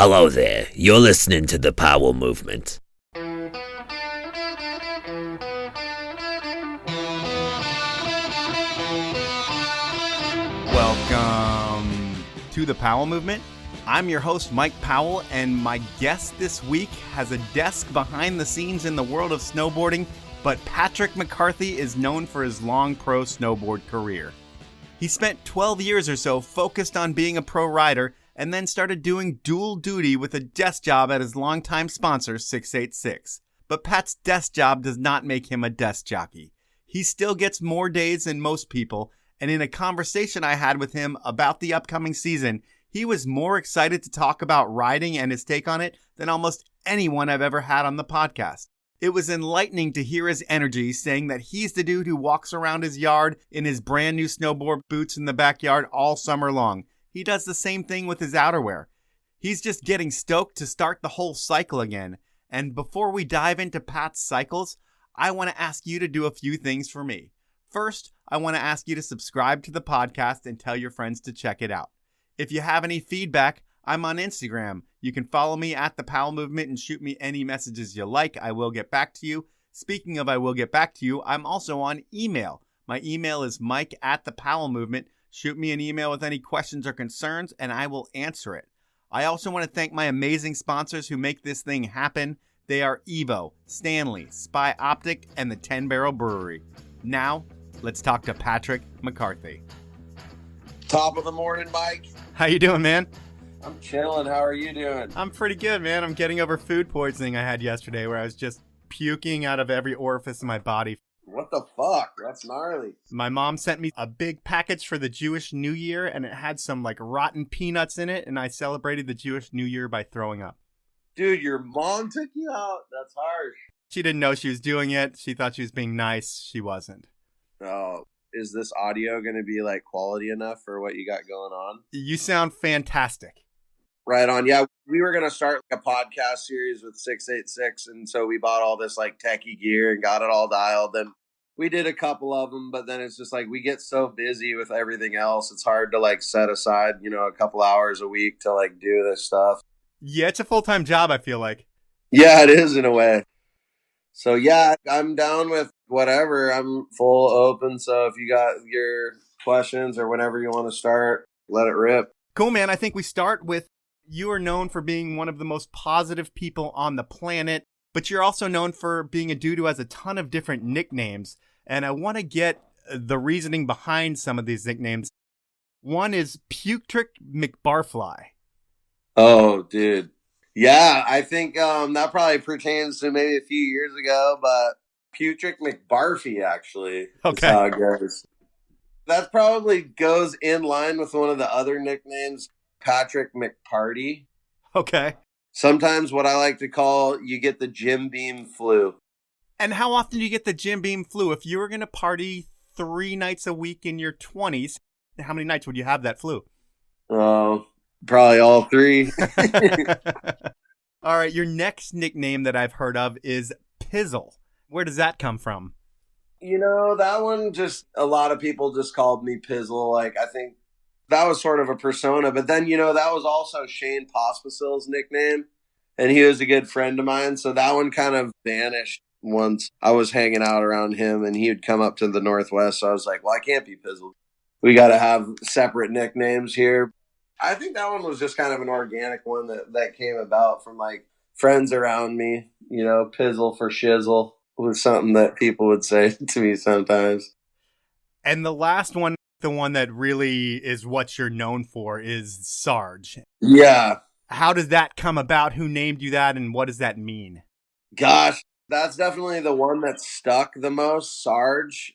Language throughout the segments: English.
Hello there, you're listening to the Power Movement. Welcome to the Powell Movement. I'm your host, Mike Powell, and my guest this week has a desk behind the scenes in the world of snowboarding, but Patrick McCarthy is known for his long pro snowboard career. He spent 12 years or so focused on being a pro rider, and then started doing dual duty with a desk job at his longtime sponsor, 686. But Pat's desk job does not make him a desk jockey. He still gets more days than most people, and in a conversation I had with him about the upcoming season, he was more excited to talk about riding and his take on it than almost anyone I've ever had on the podcast. It was enlightening to hear his energy, saying that he's the dude who walks around his yard in his brand new snowboard boots in the backyard all summer long. He does the same thing with his outerwear. He's just getting stoked to start the whole cycle again. And before we dive into Pat's cycles, I want to ask you to do a few things for me. First, I want to ask you to subscribe to the podcast and tell your friends to check it out. If you have any feedback, I'm on Instagram. You can follow me at the Powell Movement and shoot me any messages you like. I will get back to you. Speaking of I will get back to you, I'm also on email. My email is mike@thepowellmovement. Shoot me an email with any questions or concerns, and I will answer it. I also want to thank my amazing sponsors who make this thing happen. They are Evo, Stanley, Spy Optic, and the 10 Barrel Brewery. Now, let's talk to Patrick McCarthy. Top of the morning, Mike. How you doing, man? I'm chilling. How are you doing? I'm pretty good, man. I'm getting over food poisoning I had yesterday where I was just puking out of every orifice in my body. What the fuck? That's gnarly. My mom sent me a big package for the Jewish New Year, and it had some like rotten peanuts in it, and I celebrated the Jewish New Year by throwing up. Dude, your mom took you out? That's harsh. She didn't know she was doing it. She thought she was being nice. She wasn't. Oh, is this audio going to be like quality enough for what you got going on? You sound fantastic. Right on. Yeah, we were going to start like a podcast series with 686, and so we bought all this like techie gear and got it all dialed, and we did a couple of them, but then it's just like we get so busy with everything else. It's hard to like set aside, a couple hours a week to like do this stuff. Yeah, it's a full-time job, I feel like. Yeah, it is in a way. So yeah, I'm down with whatever. I'm full open. So if you got your questions or whenever you want to start, let it rip. Cool, man. I think we start with you are known for being one of the most positive people on the planet, but you're also known for being a dude who has a ton of different nicknames. And I want to get the reasoning behind some of these nicknames. One is Putrick McBarfly. Oh, dude. Yeah, I think that probably pertains to maybe a few years ago, but Putrick McBarfy, actually. Okay. Is how it goes. That probably goes in line with one of the other nicknames, Patrick McParty. Okay. Sometimes what I like to call, you get the Jim Beam flu. And how often do you get the Jim Beam flu? If you were going to party 3 nights a week in your 20s, how many nights would you have that flu? Oh, probably all 3. All right, your next nickname that I've heard of is Pizzle. Where does that come from? That one just, a lot of people just called me Pizzle. Like, I think that was sort of a persona. But then, that was also Shane Pospisil's nickname. And he was a good friend of mine. So that one kind of vanished once I was hanging out around him. And he would come up to the Northwest. So I was like, well, I can't be Pizzle. We got to have separate nicknames here. I think that one was just kind of an organic one that came about from like friends around me. Pizzle for shizzle was something that people would say to me sometimes. And the last one, the one that really is what you're known for, is Sarge. Yeah. How does that come about? Who named you that, and what does that mean? Gosh, that's definitely the one that stuck the most, Sarge.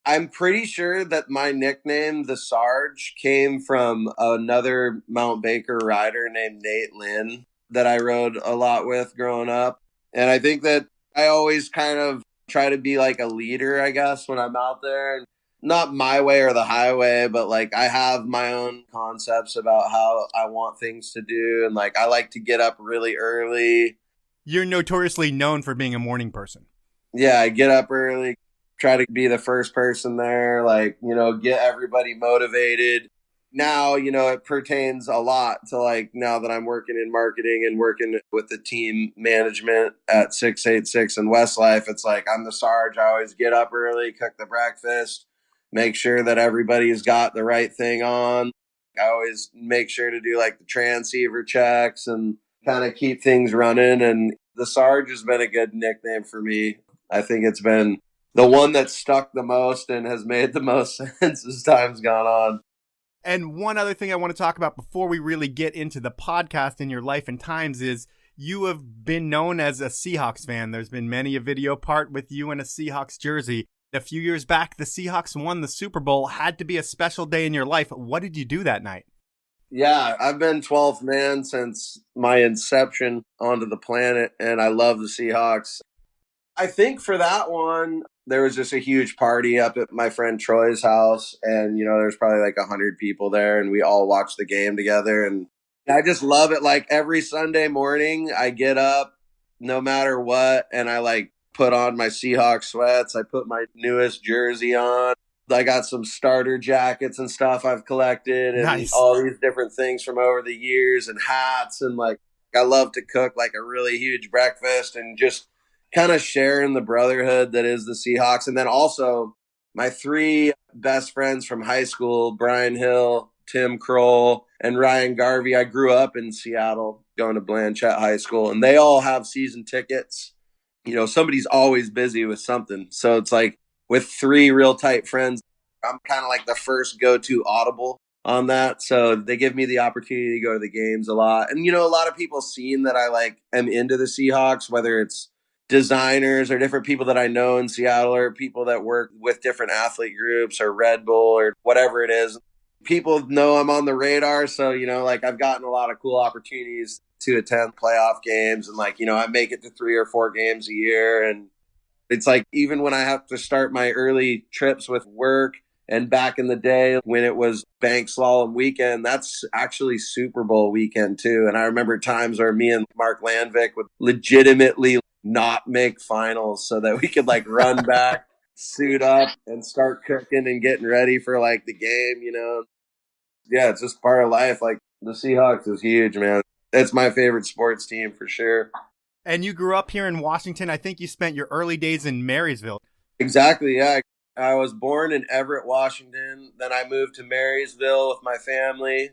I'm pretty sure that my nickname, the Sarge, came from another Mount Baker rider named Nate Lynn that I rode a lot with growing up. And I think that I always kind of try to be like a leader, I guess, when I'm out there. And not my way or the highway, but like I have my own concepts about how I want things to do. And like I like to get up really early. You're notoriously known for being a morning person. Yeah, I get up early, try to be the first person there, like, get everybody motivated. now, it pertains a lot to like now that I'm working in marketing and working with the team management at 686 and Westlife. It's like I'm the Sarge. I always get up early, cook the breakfast, make sure that everybody's got the right thing on. I always make sure to do like the transceiver checks and kind of keep things running. And the Sarge has been a good nickname for me. I think it's been the one that stuck the most and has made the most sense as time's gone on. And one other thing I want to talk about before we really get into the podcast in your life and times is you have been known as a Seahawks fan. There's been many a video part with you in a Seahawks jersey. A few years back, the Seahawks won the Super Bowl. Had to be a special day in your life. What did you do that night? Yeah, I've been 12th man since my inception onto the planet, and I love the Seahawks. I think for that one, there was just a huge party up at my friend Troy's house. And, there's probably like 100 people there and we all watched the game together. And I just love it. Like every Sunday morning, I get up no matter what. And I like put on my Seahawks sweats. I put my newest jersey on. I got some starter jackets and stuff I've collected and Nice. all these different things from over the years and hats. And like, I love to cook like a really huge breakfast and just kind of sharing the brotherhood that is the Seahawks. And then also my 3 best friends from high school, Brian Hill, Tim Kroll, and Ryan Garvey. I grew up in Seattle going to Blanchette High School, and they all have season tickets. Somebody's always busy with something. So it's like with 3 real tight friends, I'm kind of like the first go-to audible on that. So they give me the opportunity to go to the games a lot. And, a lot of people seen that I like am into the Seahawks, whether it's designers or different people that I know in Seattle or people that work with different athlete groups or Red Bull or whatever it is. People know I'm on the radar. So, like I've gotten a lot of cool opportunities to attend playoff games and like, I make it to 3 or 4 games a year. And it's like, even when I have to start my early trips with work and back in the day when it was bank slalom weekend, that's actually Super Bowl weekend too. And I remember times where me and Mark Landvik would legitimately not make finals so that we could like run back, suit up and start cooking and getting ready for like the game, Yeah, it's just part of life. Like the Seahawks is huge, man. That's my favorite sports team for sure. And you grew up here in Washington. I think you spent your early days in Marysville. Exactly, yeah. I was born in Everett, Washington. Then I moved to Marysville with my family.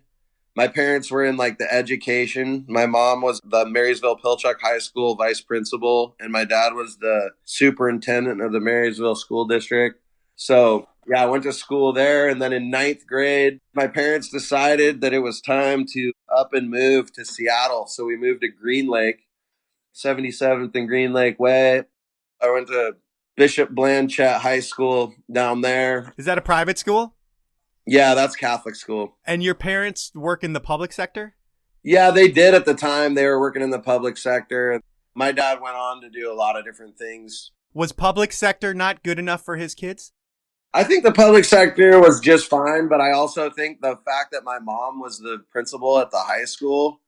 My parents were in like the education. My mom was the Marysville Pilchuck High School vice principal, and my dad was the superintendent of the Marysville School District. So, yeah, I went to school there. And then in 9th grade, my parents decided that it was time to up and move to Seattle. So we moved to Greenlake, 77th and Greenlake Way. I went to Bishop Blanchette High School down there. Is that a private school? Yeah, that's Catholic school. And your parents work in the public sector? Yeah, they did at the time. They were working in the public sector. My dad went on to do a lot of different things. Was public sector not good enough for his kids? I think the public sector was just fine, but I also think the fact that my mom was the principal at the high school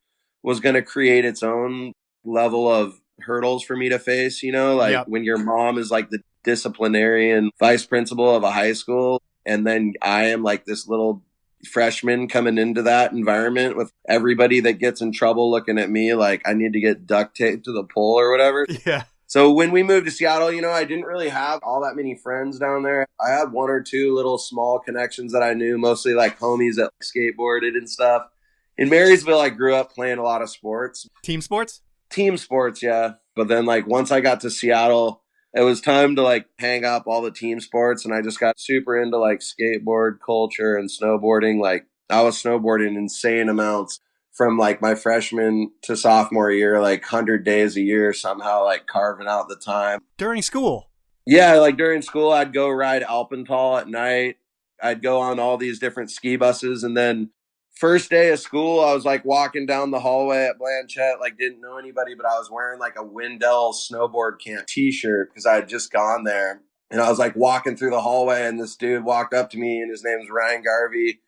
was going to create its own level of hurdles for me to face, Yep. When your mom is like the disciplinarian vice principal of a high school, and then I am like this little freshman coming into that environment with everybody that gets in trouble looking at me like I need to get duct taped to the pole or whatever. Yeah. So when we moved to Seattle, I didn't really have all that many friends down there. I had 1 or 2 little small connections that I knew, mostly like homies that skateboarded and stuff. In Marysville, I grew up playing a lot of sports. Team sports? Team sports, yeah. But then like once I got to Seattle, it was time to like hang up all the team sports, and I just got super into like skateboard culture and snowboarding. Like I was snowboarding insane amounts from like my freshman to sophomore year, like 100 days a year, somehow like carving out the time. During school? Yeah, like during school, I'd go ride Alpental at night. I'd go on all these different ski buses. And then first day of school, I was like walking down the hallway at Blanchette, like didn't know anybody, but I was wearing like a Wendell snowboard camp t-shirt because I had just gone there. And I was like walking through the hallway, and this dude walked up to me, and his name's Ryan Garvey.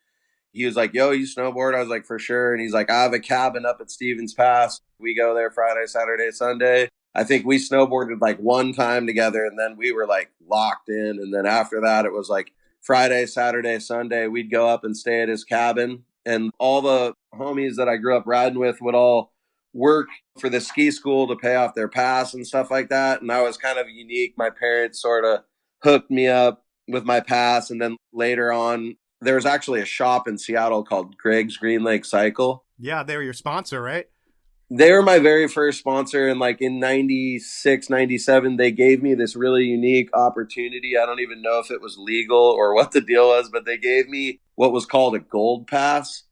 He was like, yo, you snowboard? I was like, for sure. And he's like, I have a cabin up at Stevens Pass. We go there Friday, Saturday, Sunday. I think we snowboarded like one time together, and then we were like locked in. And then after that, it was like Friday, Saturday, Sunday, we'd go up and stay at his cabin. And all the homies that I grew up riding with would all work for the ski school to pay off their pass and stuff like that. And I was kind of unique. My parents sort of hooked me up with my pass. And then later on, there was actually a shop in Seattle called Greg's Greenlake Cycle. Yeah, they were your sponsor, right? They were my very first sponsor. And like in 96, 97, they gave me this really unique opportunity. I don't even know if it was legal or what the deal was, but they gave me what was called a gold pass.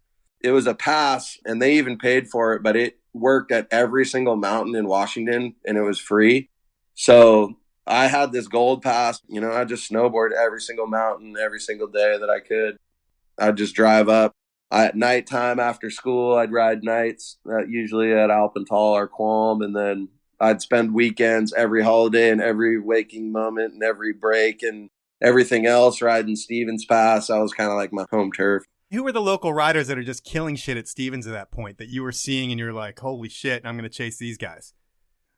It was a pass and they even paid for it, but it worked at every single mountain in Washington and it was free. So I had this gold pass, I just snowboard every single mountain, every single day that I could. I'd just drive up. At nighttime after school, I'd ride nights, usually at Alpental or Qualm, and then I'd spend weekends every holiday and every waking moment and every break and everything else riding Stevens Pass. I was kind of like my home turf. Who were the local riders that are just killing shit at Stevens at that point that you were seeing and you're like, holy shit, I'm going to chase these guys?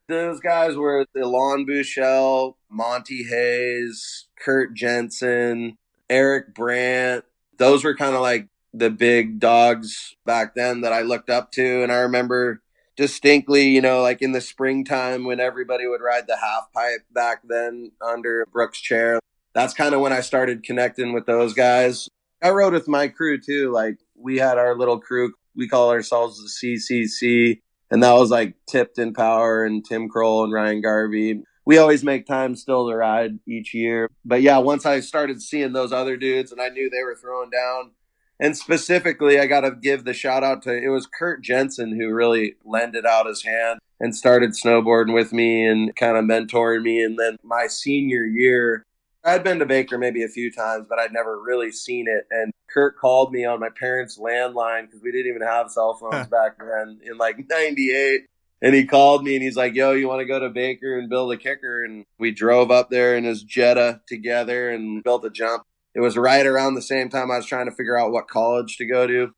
Those guys were Elon Bouchel, Monty Hayes, Kurt Jensen, Eric Brandt. Those were kind of like the big dogs back then that I looked up to. And I remember distinctly, like in the springtime when everybody would ride the half pipe back then under Brooks' chair. That's kind of when I started connecting with those guys. I rode with my crew too. Like we had our little crew. We call ourselves the CCC. And that was like Tipton Power and Tim Kroll and Ryan Garvey. We always make time still to ride each year. But yeah, once I started seeing those other dudes and I knew they were throwing down, and specifically, I got to give the shout out to, it was Kurt Jensen who really lended out his hand and started snowboarding with me and kind of mentoring me. And then my senior year, I'd been to Baker maybe a few times, but I'd never really seen it. And Kurt called me on my parents' landline because we didn't even have cell phones back then in like 98. And he called me and he's like, yo, you want to go to Baker and build a kicker? And we drove up there in his Jetta together and built a jump. It was right around the same time I was trying to figure out what college to go to.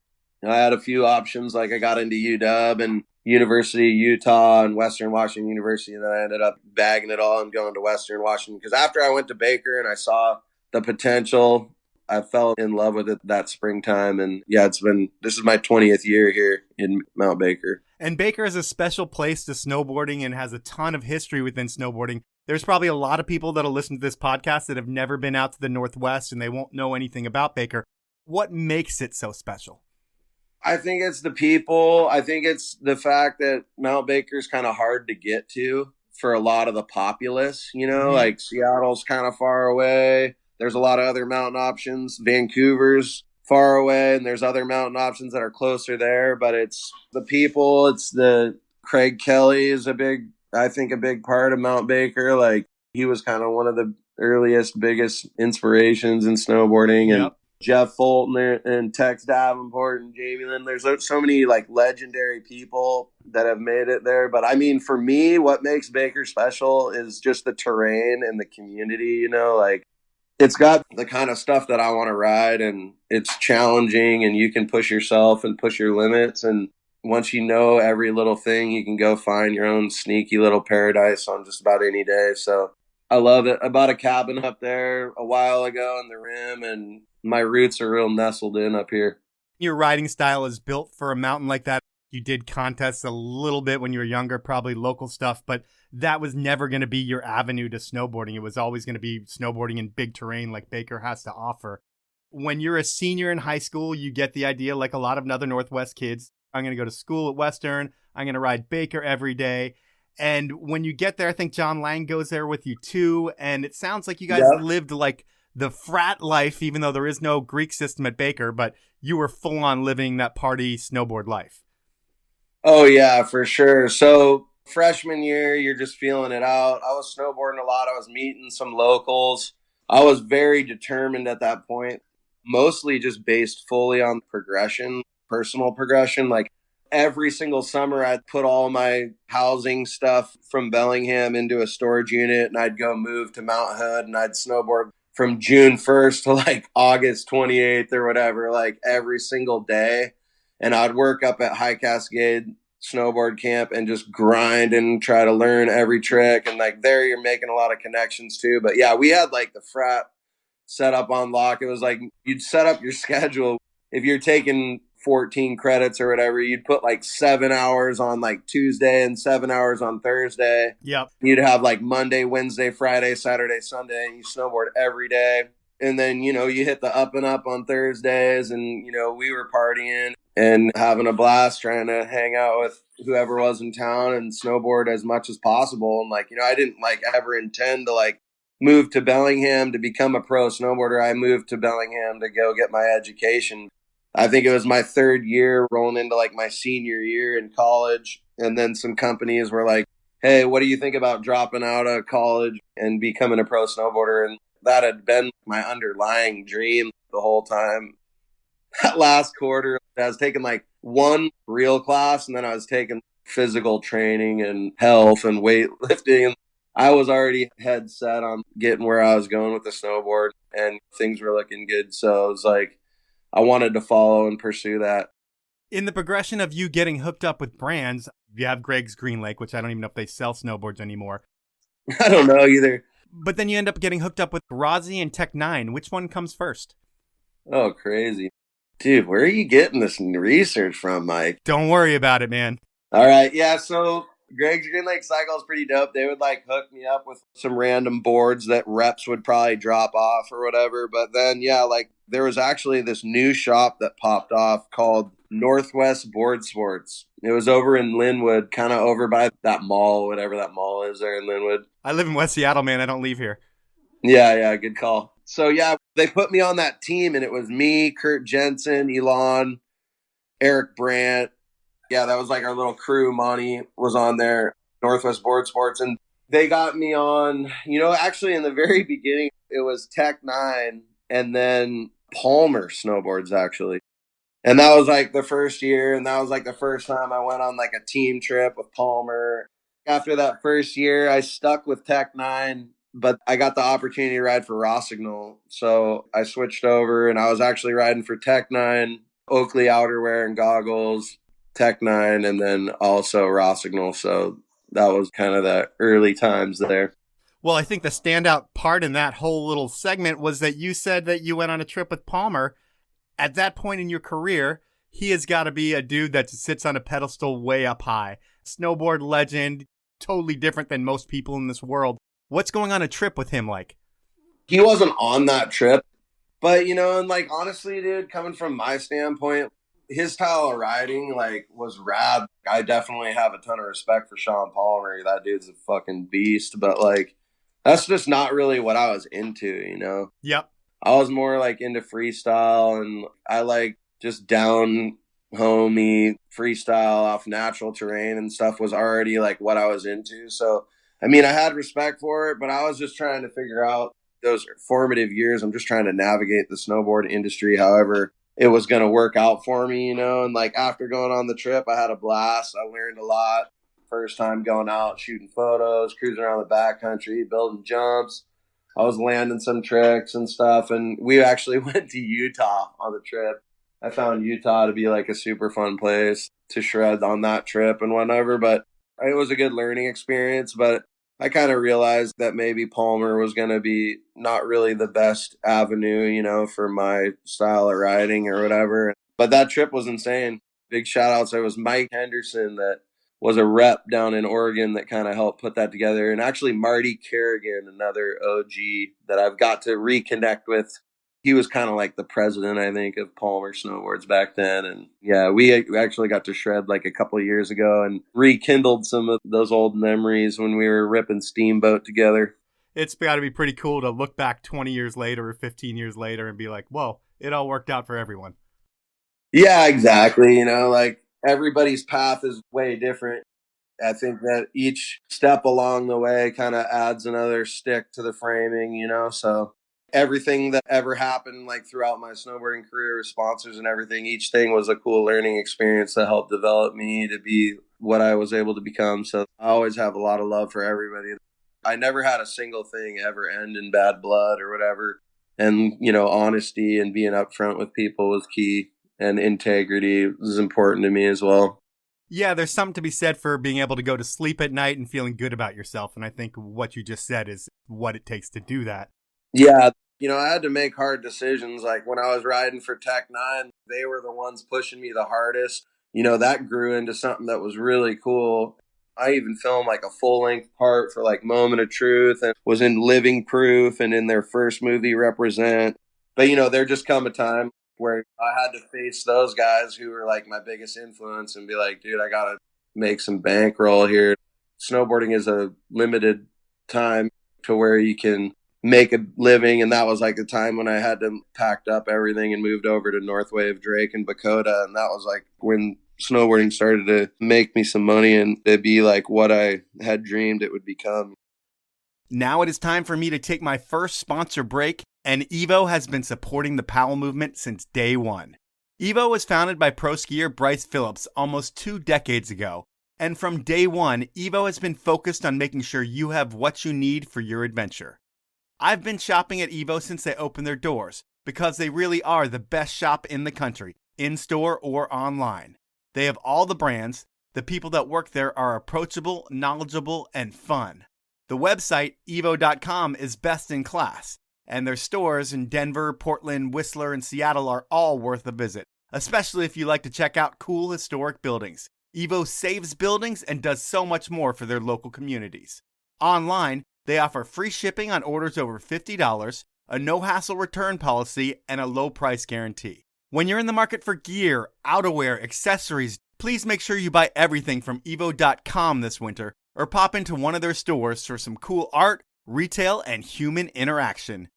I had a few options, like I got into UW and University of Utah and Western Washington University, and then I ended up bagging it all and going to Western Washington. Because after I went to Baker and I saw the potential, I fell in love with it that springtime. And yeah, this is my 20th year here in Mount Baker. And Baker is a special place to snowboarding and has a ton of history within snowboarding. There's probably a lot of people that'll listen to this podcast that have never been out to the Northwest and they won't know anything about Baker. What makes it so special? I think it's the people. I think it's the fact that Mount Baker's kind of hard to get to for a lot of the populace, like Seattle's kind of far away. There's a lot of other mountain options. Vancouver's far away and there's other mountain options that are closer there, but it's the people. It's the Craig Kelly is a big part of Mount Baker. Like he was kind of one of the earliest, biggest inspirations in snowboarding. And Jeff Fulton and Tex Davenport and Jamie Lynn. There's so many like legendary people that have made it there. But I mean, for me, what makes Baker special is just the terrain and the community, like it's got the kind of stuff that I want to ride and it's challenging and you can push yourself and push your limits. And once you know every little thing, you can go find your own sneaky little paradise on just about any day. So I love it. I bought a cabin up there a while ago in the Rim, and my roots are real nestled in up here. Your riding style is built for a mountain like that. You did contests a little bit when you were younger, probably local stuff, but that was never going to be your avenue to snowboarding. It was always going to be snowboarding in big terrain like Baker has to offer. When you're a senior in high school, you get the idea, like a lot of other Northwest kids, I'm going to go to school at Western. I'm going to ride Baker every day. And when you get there, I think John Lang goes there with you too. And it sounds like you guys lived like the frat life, even though there is no Greek system at Baker, but you were full on living that party snowboard life. Oh yeah, for sure. So freshman year, you're just feeling it out. I was snowboarding a lot. I was meeting some locals. I was very determined at that point, mostly just based fully on progression, personal progression. Like every single summer, I'd put all my housing stuff from Bellingham into a storage unit and I'd go move to Mount Hood and I'd snowboard from June 1st to like August 28th or whatever, like every single day. And I'd work up at High Cascade snowboard camp and just grind and try to learn every trick. And like there you're making a lot of connections too. But yeah, we had like the frat set up on lock. It was like you'd set up your schedule. If you're taking 14 credits or whatever, you'd put like 7 hours on like Tuesday and 7 hours on Thursday. Yep. You'd have like Monday, Wednesday, Friday, Saturday, Sunday, and you snowboard every day. And then, you hit the up and up on Thursdays, and, we were partying and having a blast trying to hang out with whoever was in town and snowboard as much as possible. And like, I didn't like ever intend to like move to Bellingham to become a pro snowboarder. I moved to Bellingham to go get my education. I think it was my third year rolling into like my senior year in college. And then some companies were like, hey, what do you think about dropping out of college and becoming a pro snowboarder? And that had been my underlying dream the whole time. That last quarter, I was taking like one real class, and then I was taking physical training and health and weightlifting. I was already head set on getting where I was going with the snowboard, and things were looking good. So it was like, I wanted to follow and pursue that. In the progression of you getting hooked up with brands, you have Greg's Greenlake, which I don't even know if they sell snowboards anymore. I don't know either. But then you end up getting hooked up with Razi and Tech 9. Which one comes first? Oh, crazy. Dude, where are you getting this research from, Mike? Don't worry about it, man. All right. Yeah, so Greg's Greenlake Cycle is pretty dope. They would like hook me up with some random boards that reps would probably drop off or whatever. But then, yeah, like there was actually this new shop that popped off called Northwest Board Sports. It was over in Linwood, kind of over by that mall, whatever that mall is there in Linwood. I live in West Seattle, man. I don't leave here. Yeah, good call. So, yeah, they put me on that team, and it was me, Kurt Jensen, Elon, Eric Brandt. Yeah, that was like our little crew. Monty was on there, Northwest Board Sports, and they got me on, actually in the very beginning, it was Tech 9 and then Palmer Snowboards, actually. And that was like the first year, and that was like the first time I went on like a team trip with Palmer. After that first year, I stuck with Tech 9, but I got the opportunity to ride for Rossignol. So I switched over, and I was actually riding for Tech 9, Oakley outerwear and goggles, Tech 9, and then also Rossignol. So that was kind of the early times there. Well, I think the standout part in that whole little segment was that you said that you went on a trip with Palmer. At that point in your career, he has got to be a dude that sits on a pedestal way up high. Snowboard legend, totally different than most people in this world. What's going on a trip with him like? He wasn't on that trip, but, and like, honestly, dude, coming from my standpoint, his style of riding, like, was rad. I definitely have a ton of respect for Shaun Palmer. That dude's a fucking beast, but, like, that's just not really what I was into, Yep. I was more like into freestyle, and I like just down homey freestyle off natural terrain and stuff was already like what I was into. So, I mean, I had respect for it, but I was just trying to figure out those formative years. I'm just trying to navigate the snowboard industry, however it was going to work out for me, and like after going on the trip, I had a blast. I learned a lot. First time going out, shooting photos, cruising around the backcountry, building jumps. I was landing some tricks and stuff, and we actually went to Utah on the trip. I found Utah to be like a super fun place to shred on that trip and whatever, but it was a good learning experience. But I kind of realized that maybe Palmer was going to be not really the best avenue, for my style of riding or whatever. But that trip was insane. Big shout outs. There was Mike Henderson that was a rep down in Oregon that kind of helped put that together. And actually Marty Kerrigan, another OG that I've got to reconnect with. He was kind of like the president, I think, of Palmer Snowboards back then. And yeah, we actually got to shred like a couple of years ago and rekindled some of those old memories when we were ripping Steamboat together. It's got to be pretty cool to look back 20 years later or 15 years later and be like, whoa, it all worked out for everyone. Yeah, exactly. Like, everybody's path is way different. I think that each step along the way kind of adds another stick to the framing, so everything that ever happened like throughout my snowboarding career with sponsors and everything, each thing was a cool learning experience that helped develop me to be what I was able to become. So I always have a lot of love for everybody. I never had a single thing ever end in bad blood or whatever. And, honesty and being upfront with people was key. And integrity is important to me as well. Yeah, there's something to be said for being able to go to sleep at night and feeling good about yourself. And I think what you just said is what it takes to do that. Yeah, I had to make hard decisions. Like when I was riding for Tech 9, they were the ones pushing me the hardest. That grew into something that was really cool. I even filmed like a full-length part for like Moment of Truth and was in Living Proof and in their first movie, Represent. But, there just come a time where I had to face those guys who were like my biggest influence and be like, dude, I got to make some bankroll here. Snowboarding is a limited time to where you can make a living. And that was like the time when I had to packed up everything and moved over to Northwave, Drake, and Bakota. And that was like when snowboarding started to make me some money and to be like what I had dreamed it would become. Now it is time for me to take my first sponsor break, and Evo has been supporting the Powell movement since day one. Evo was founded by pro skier Bryce Phillips almost 2 decades ago, and from day one, Evo has been focused on making sure you have what you need for your adventure. I've been shopping at Evo since they opened their doors, because they really are the best shop in the country, in-store or online. They have all the brands, the people that work there are approachable, knowledgeable, and fun. The website, evo.com, is best in class, and their stores in Denver, Portland, Whistler, and Seattle are all worth a visit, especially if you like to check out cool historic buildings. Evo saves buildings and does so much more for their local communities. Online, they offer free shipping on orders over $50, a no-hassle return policy, and a low price guarantee. When you're in the market for gear, outerwear, accessories, please make sure you buy everything from evo.com this winter or pop into one of their stores for some cool art, retail, and human interaction.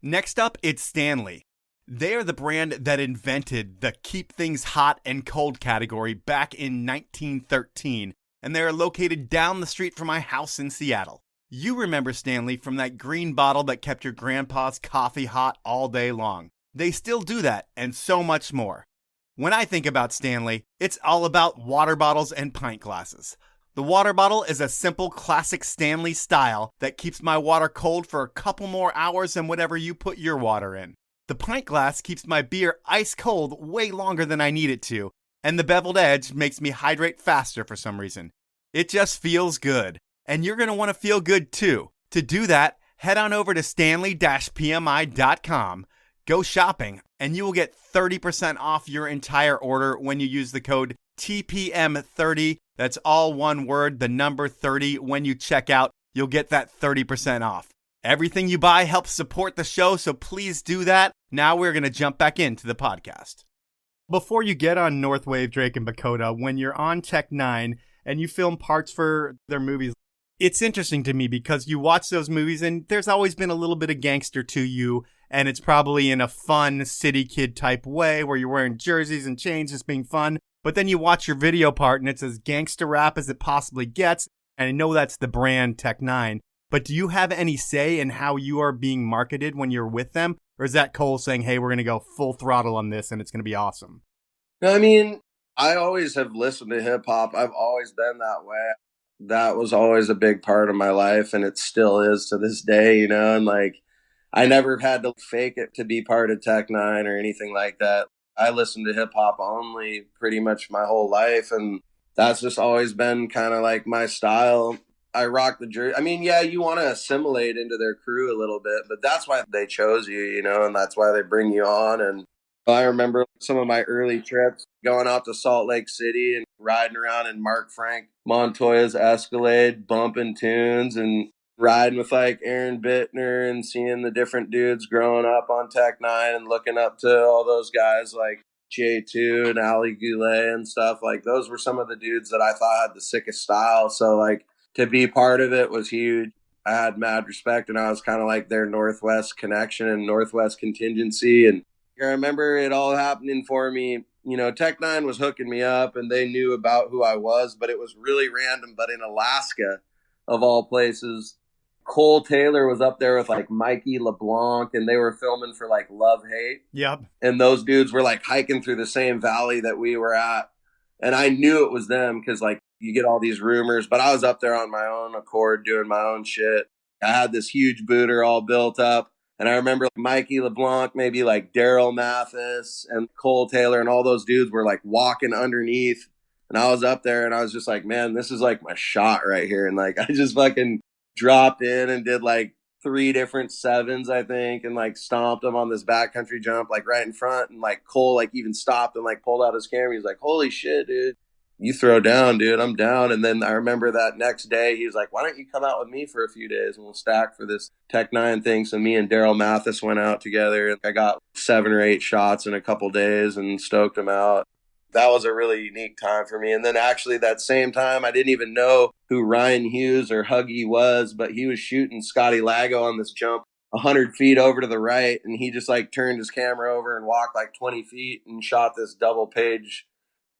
Next up, it's Stanley. They are the brand that invented the keep things hot and cold category back in 1913, and they are located down the street from my house in Seattle. You remember Stanley from that green bottle that kept your grandpa's coffee hot all day long. They still do that, and so much more. When I think about Stanley, it's all about water bottles and pint glasses. The water bottle is a simple, classic Stanley style that keeps my water cold for a couple more hours than whatever you put your water in. The pint glass keeps my beer ice cold way longer than I need it to, and the beveled edge makes me hydrate faster for some reason. It just feels good, and you're going to want to feel good too. To do that, head on over to stanley-pmi.com. Go shopping, and you will get 30% off your entire order when you use the code TPM30. That's all one word, the number 30. When you check out, you'll get that 30% off. Everything you buy helps support the show, so please do that. Now we're going to jump back into the podcast. Before you get on Northwave, Drake, and Bakota, when you're on Tech 9 and you film parts for their movies, it's interesting to me because you watch those movies and there's always been a little bit of gangster to you. And it's probably in a fun city kid type way where you're wearing jerseys and chains just being fun. But then you watch your video part and it's as gangster rap as it possibly gets. And I know that's the brand Tech 9. But do you have any say in how you are being marketed when you're with them? Or is that Cole saying, hey, we're going to go full throttle on this and it's going to be awesome? I mean, I always have listened to hip hop. I've always been that way. That was always a big part of my life. And it still is to this day, and like, I never had to fake it to be part of Tech 9 or anything like that. I listened to hip hop only pretty much my whole life. And that's just always been kind of like my style. I rock the jersey. I mean, yeah, you want to assimilate into their crew a little bit, but that's why they chose you, and that's why they bring you on. And I remember some of my early trips going out to Salt Lake City and riding around in Mark Frank Montoya's Escalade, bumping tunes and riding with like Aaron Bittner and seeing the different dudes growing up on Tech 9 and looking up to all those guys like J2 and Ali Goulet and stuff. Like those were some of the dudes that I thought had the sickest style. So like to be part of it was huge. I had mad respect and I was kind of like their Northwest connection and Northwest contingency. And I remember it all happening for me. Tech 9 was hooking me up and they knew about who I was, but it was really random. But in Alaska, of all places, Cole Taylor was up there with like Mikey LeBlanc and they were filming for like Love Hate. Yep. And those dudes were like hiking through the same valley that we were at. And I knew it was them because like you get all these rumors, but I was up there on my own accord doing my own shit. I had this huge booter all built up. And I remember Mikey LeBlanc, maybe like Daryl Mathis and Cole Taylor and all those dudes were like walking underneath. And I was up there and I was just like, man, this is like my shot right here. And like, I just fucking dropped in and did like 3 different sevens, I think, and like stomped him on this backcountry jump, like right in front. And like Cole, like even stopped and like pulled out his camera. He's like, "Holy shit, dude. You throw down, dude. I'm down." And then I remember that next day, he was like, "Why don't you come out with me for a few days and we'll stack for this Tech 9 thing?" So me and Daryl Mathis went out together. I got 7 or 8 shots in a couple days and stoked him out. That was a really unique time for me. And then actually that same time, I didn't even know who Ryan Hughes or Huggy was, but he was shooting Scotty Lago on this jump 100 feet over to the right. And he just like turned his camera over and walked like 20 feet and shot this double page.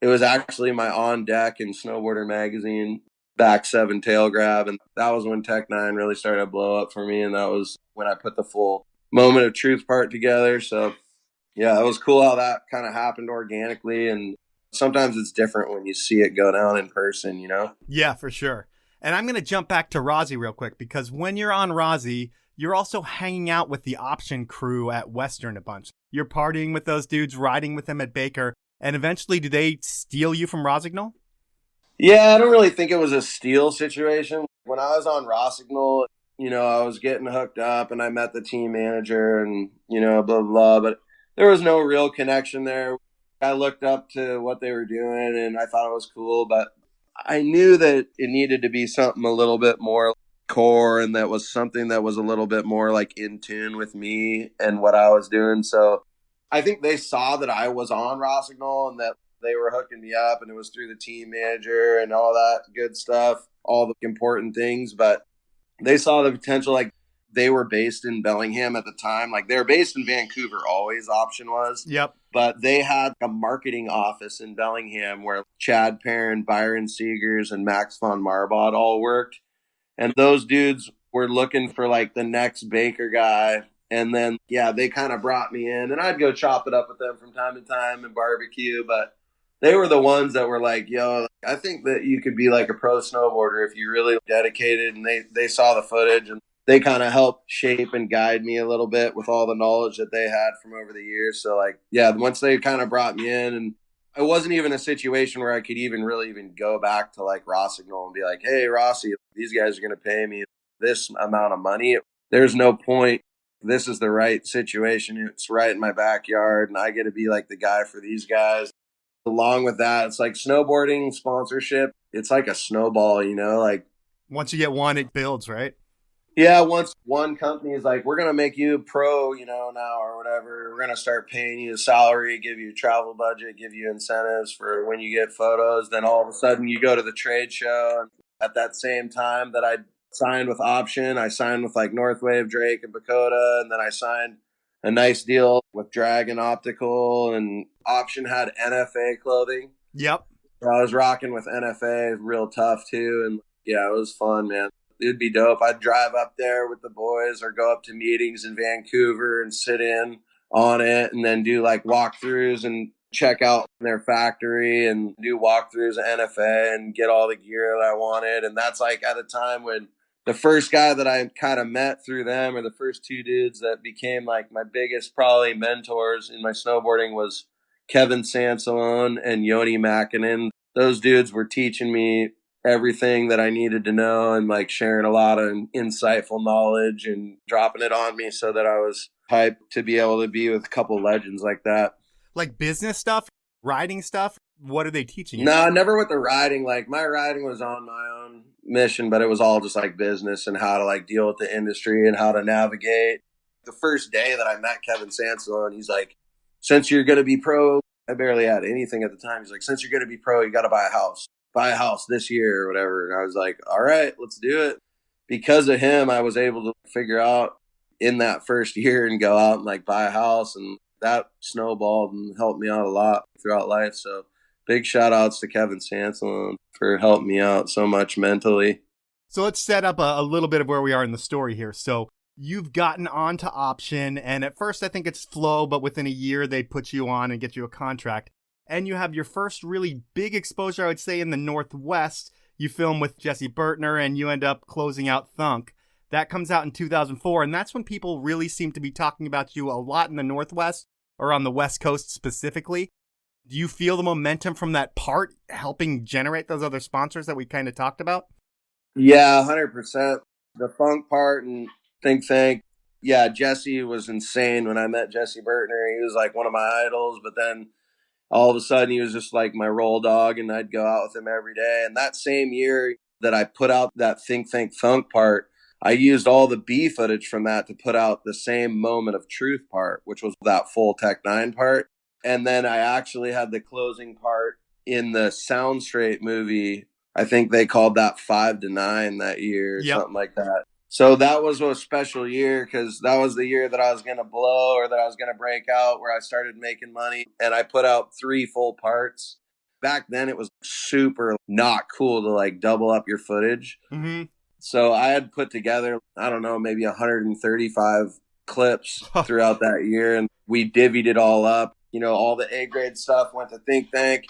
It was actually my on deck in Snowboarder magazine, back 7 tail grab. And that was when Tech 9 really started to blow up for me. And that was when I put the full moment of truth part together. So yeah, it was cool how that kind of happened organically. And sometimes it's different when you see it go down in person, you know? Yeah, for sure. And I'm going to jump back to Razi real quick, because when you're on Razi, you're also hanging out with the option crew at Western a bunch. You're partying with those dudes, riding with them at Baker. And eventually, do they steal you from Rosignol? Yeah, I don't really think it was a steal situation. When I was on Rosignol, you know, I was getting hooked up and I met the team manager and, you know, blah, blah, blah. But there was no real connection there. I looked up to what they were doing and I thought it was cool, but I knew that it needed to be something a little bit more core and that was something that was a little bit more like in tune with me and what I was doing. So I think they saw that I was on Rosignol and that they were hooking me up, and it was through the team manager and all that good stuff, all the important things. But they saw the potential. Like, they were based in Bellingham at the time. Like, they were based in Vancouver, always option was. Yep. But they had a marketing office in Bellingham where Chad Perrin, Byron Seegers, and Max von Marbod all worked. And those dudes were looking for like the next Baker guy. And then, yeah, they kind of brought me in, and I'd go chop it up with them from time to time and barbecue. But they were the ones that were like, "Yo, I think that you could be like a pro snowboarder if you really dedicated." And they saw the footage, and they kind of helped shape and guide me a little bit with all the knowledge that they had from over the years. So like, yeah, once they kind of brought me in, and it wasn't even a situation where I could even go back to like Rosignol and be like, "Hey, Rossi, these guys are going to pay me this amount of money." There's no point. This is the right situation. It's right in my backyard, and I get to be like the guy for these guys. Along with that, it's like snowboarding sponsorship. It's like a snowball, you know, like once you get one, it builds, right? Yeah. Once one company is like, "We're going to make you pro, you know, now or whatever. We're going to start paying you a salary, give you a travel budget, give you incentives for when you get photos." Then all of a sudden you go to the trade show. And at that same time that I signed with Option, I signed with like Northwave, Drake, and Bakota. And then I signed a nice deal with Dragon Optical, and Option had NFA clothing. Yep. So I was rocking with NFA, real tough too. And yeah, it was fun, man. It'd be dope. I'd drive up there with the boys or go up to meetings in Vancouver and sit in on it, and then do like walkthroughs and check out their factory and do walkthroughs at NFA and get all the gear that I wanted. And that's like at a time when the first guy that I kind of met through them, or the first 2 dudes that became like my biggest probably mentors in my snowboarding, was Kevin Sansalone and Yoni Makinen. Those dudes were teaching me everything that I needed to know and like sharing a lot of insightful knowledge and dropping it on me so that I was hyped to be able to be with a couple legends like that. Like business stuff, riding stuff? What are they teaching you? No, never with the riding. Like, my riding was on my own mission, but it was all just like business and how to like deal with the industry and how to navigate. The first day that I met Kevin Sansalone, he's like, "Since you're going to be pro," I barely had anything at the time. He's like, "Since you're going to be pro, you got to buy a house this year," or whatever. And I was like, "All right, let's do it." Because of him, I was able to figure out in that first year and go out and like buy a house, and that snowballed and helped me out a lot throughout life. So big shout outs to Kevin Sansalone for helping me out so much mentally. So let's set up a little bit of where we are in the story here. So you've gotten onto Option, and at first I think it's flow, but within a year they put you on and get you a contract. And you have your first really big exposure, I would say, in the Northwest. You film with Jesse Bertner, and you end up closing out Thunk. That comes out in 2004, and that's when people really seem to be talking about you a lot in the Northwest, or on the West Coast specifically. Do you feel the momentum from that part helping generate those other sponsors that we kind of talked about? Yeah, 100%. The Thunk part, and Think. Yeah, Jesse was insane when I met Jesse Burtner. He was like one of my idols, but then all of a sudden he was just like my roll dog, and I'd go out with him every day. And that same year that I put out that Think Thunk part, I used all the B footage from that to put out the same Moment of Truth part, which was that full Tech 9 part. And then I actually had the closing part in the Sound Straight movie. I think they called that 5 to 9 that year or something like that. So that was a special year because that was the year that I was going to blow or that I was going to break out, where I started making money. And I put out 3 full parts. Back then, it was super not cool to like double up your footage. Mm-hmm. So I had put together, I don't know, maybe 135 clips throughout that year. And we divvied it all up. You know, all the A grade stuff went to Think Tank.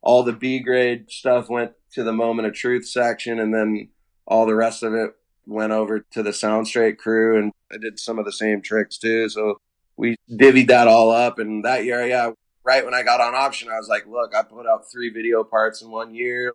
All the B grade stuff went to the Moment of Truth section. And then all the rest of it went over to the Sound Straight crew. And I did some of the same tricks too. So we divvied that all up. And that year, yeah, right when I got on Option, I was like, look, I put out 3 video parts in 1 year.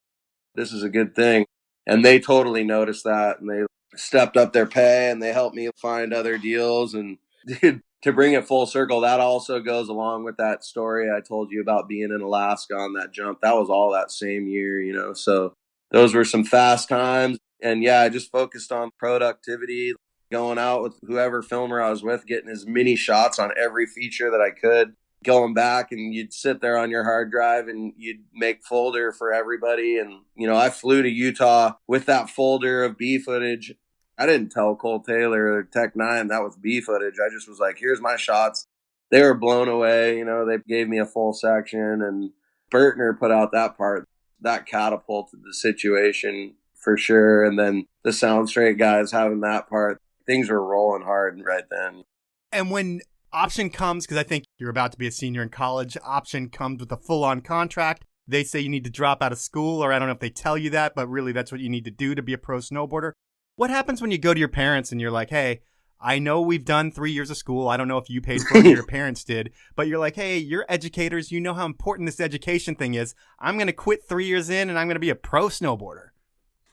This is a good thing. And they totally noticed that, and they stepped up their pay, and they helped me find other deals. And to bring it full circle, that also goes along with that story I told you about being in Alaska on that jump. That was all that same year, you know. So those were some fast times. And yeah, I just focused on productivity, going out with whoever filmer I was with, getting as many shots on every feature that I could. Going back, and you'd sit there on your hard drive and you'd make folder for everybody. And, you know, I flew to Utah with that folder of B footage. I didn't tell Cole Taylor or Tech 9 that was B footage. I just was like, here's my shots. They were blown away. You know, they gave me a full section, and Burtner put out that part. That catapulted the situation for sure. And then the Sound Straight guys having that part, things were rolling hard right then. And when Option comes, because I think you're about to be a senior in college, Option comes with a full-on contract. They say you need to drop out of school, or I don't know if they tell you that, but really that's what you need to do to be a pro snowboarder. What happens when you go to your parents and you're like, hey, I know we've done 3 years of school. I don't know if you paid for it or your parents did, but you're like, hey, you're educators. You know how important this education thing is. I'm going to quit 3 years in and I'm going to be a pro snowboarder.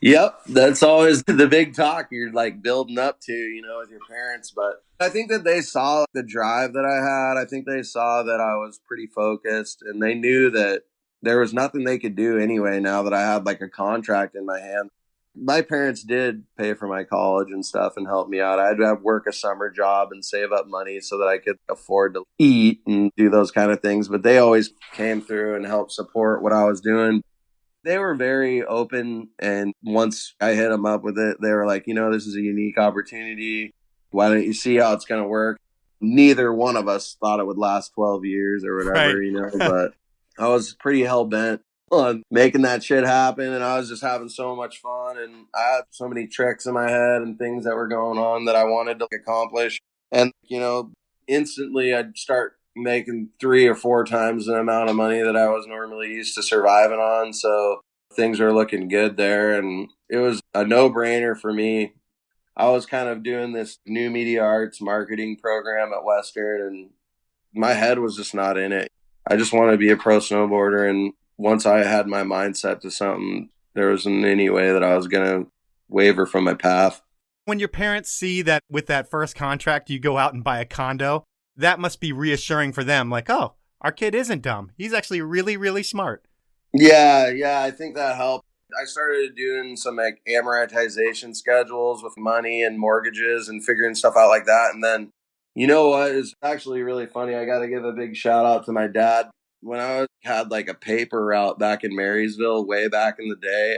Yep, that's always the big talk you're like building up to, you know, with your parents. But I think that they saw the drive that I had. I think they saw that I was pretty focused, and they knew that there was nothing they could do anyway now that I had like a contract in my hand. My parents did pay for my college and stuff and help me out. I'd have work a summer job and save up money so that I could afford to eat and do those kind of things. But they always came through and helped support what I was doing. They were very open, and once I hit them up with it, they were like, you know, this is a unique opportunity. Why don't you see how it's going to work? Neither one of us thought it would last 12 years or whatever, Right. You know, but I was pretty hell-bent on making that shit happen, and I was just having so much fun, and I had so many tricks in my head and things that were going on that I wanted to accomplish. And, you know, instantly I'd start making 3 or 4 times the amount of money that I was normally used to surviving on. So things were looking good there, and it was a no-brainer for me. I was kind of doing this new media arts marketing program at Western, and my head was just not in it. I just wanted to be a pro snowboarder, and once I had my mindset to something, there wasn't any way that I was going to waver from my path. When your parents see that with that first contract, you go out and buy a condo, that must be reassuring for them. Like, oh, our kid isn't dumb. He's actually really, really smart. Yeah, I think that helped. I started doing some like amortization schedules with money and mortgages and figuring stuff out like that. And then, you know what is actually really funny? I got to give a big shout out to my dad. When I had like a paper route back in Marysville way back in the day,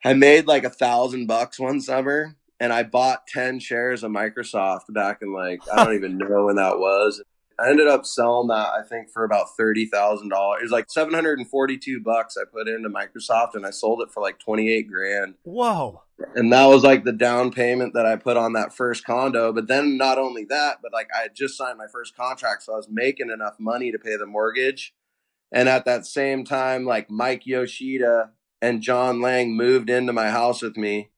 I made like $1,000 one summer. And I bought 10 shares of Microsoft back in like, I don't even know when that was. I ended up selling that, I think, for about $30,000. It was like $742 I put into Microsoft, and I sold it for like 28 grand. Whoa. And that was like the down payment that I put on that first condo. But then not only that, but like I had just signed my first contract. So I was making enough money to pay the mortgage. And at that same time, like Mike Yoshida and John Lang moved into my house with me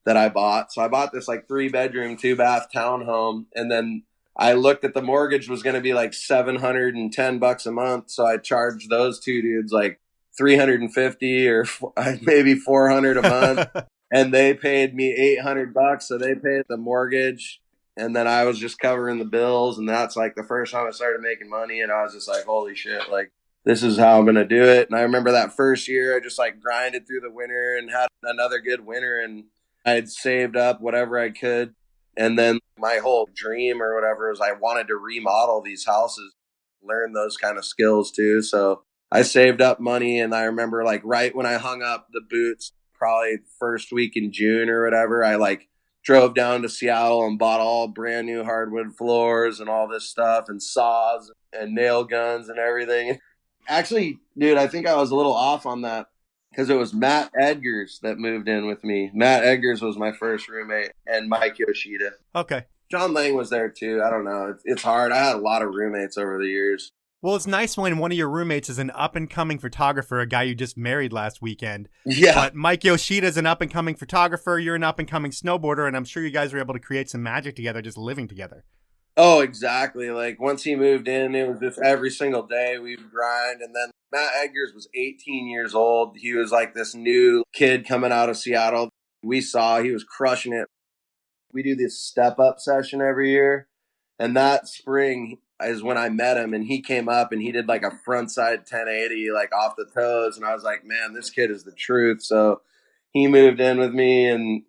that I bought. So I bought this like 3-bedroom, 2-bath townhome. And then I looked at the mortgage was going to be like $710 a month. So I charged those two dudes like $350 or maybe $400 a month. And they paid me $800. So they paid the mortgage And then I was just covering the bills. And that's like the first time I started making money. And I was just like, holy shit, like this is how I'm going to do it. And I remember that first year, I just like grinded through the winter and had another good winter. And I had saved up whatever I could. And then my whole dream or whatever was I wanted to remodel these houses, learn those kind of skills too. So I saved up money. And I remember like right when I hung up the boots, probably first week in June or whatever, I like drove down to Seattle and bought all brand new hardwood floors and all this stuff and saws and nail guns and everything. Actually, dude, I think I was a little off on that because it was Matt Edgars that moved in with me. Matt Edgars was my first roommate, and Mike Yoshida. Okay. John Lang was there too. I don't know. It's hard. I had a lot of roommates over the years. Well, it's nice when one of your roommates is an up-and-coming photographer, a guy you just married last weekend. Yeah. But Mike Yoshida is an up-and-coming photographer. You're an up-and-coming snowboarder, and I'm sure you guys were able to create some magic together just living together. Oh, exactly. Like once he moved in, it was just every single day we would grind. And then Matt Edgars was 18 years old. He was like this new kid coming out of Seattle. We saw he was crushing it. We do this step-up session every year. And that spring is when I met him, and he came up and he did like a frontside 1080, like off the toes. And I was like, man, this kid is the truth. So he moved in with me, and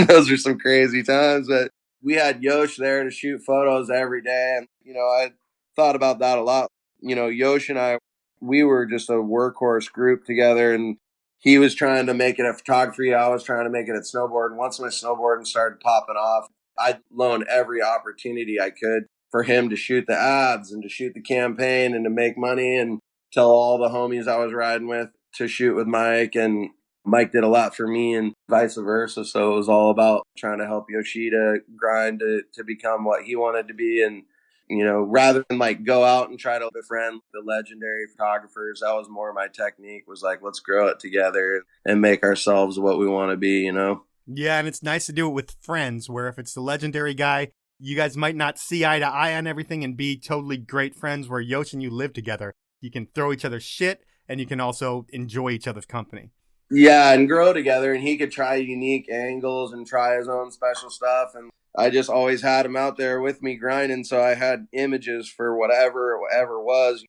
those are some crazy times. But we had Yosh there to shoot photos every day. And, you know, I thought about that a lot. You know, Yosh and I, we were just a workhorse group together, and he was trying to make it at photography. I was trying to make it at snowboarding. Once my snowboarding started popping off, I'd loan every opportunity I could for him to shoot the ads and to shoot the campaign and to make money and tell all the homies I was riding with to shoot with Mike. And Mike did a lot for me and vice versa. So it was all about trying to help Yoshida grind to become what he wanted to be. And, you know, rather than like go out and try to befriend the legendary photographers, that was more my technique, was like, let's grow it together and make ourselves what we want to be, you know? Yeah, and it's nice to do it with friends, where if it's the legendary guy, you guys might not see eye to eye on everything and be totally great friends, where Yosh and you live together. You can throw each other's shit, and you can also enjoy each other's company. Yeah, and grow together, and he could try unique angles and try his own special stuff. And I just always had him out there with me grinding, so I had images for whatever was.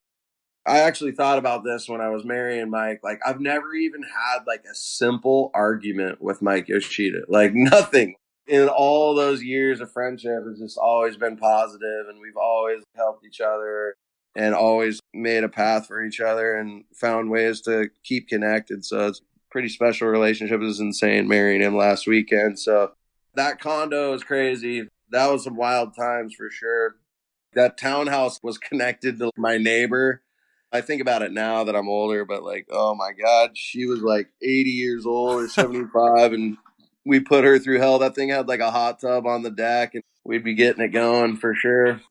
I actually thought about this when I was marrying Mike. Like, I've never even had like a simple argument with Mike Yoshida. Like, nothing. In all those years of friendship, it's just always been positive, and we've always helped each other and always made a path for each other and found ways to keep connected. So it's a pretty special relationship. It was insane marrying him last weekend. So that condo is crazy. That was some wild times for sure. That townhouse was connected to my neighbor. I think about it now that I'm older, but like, oh my God, she was like 80 years old or 75, and we put her through hell. That thing had like a hot tub on the deck, and we'd be getting it going for sure.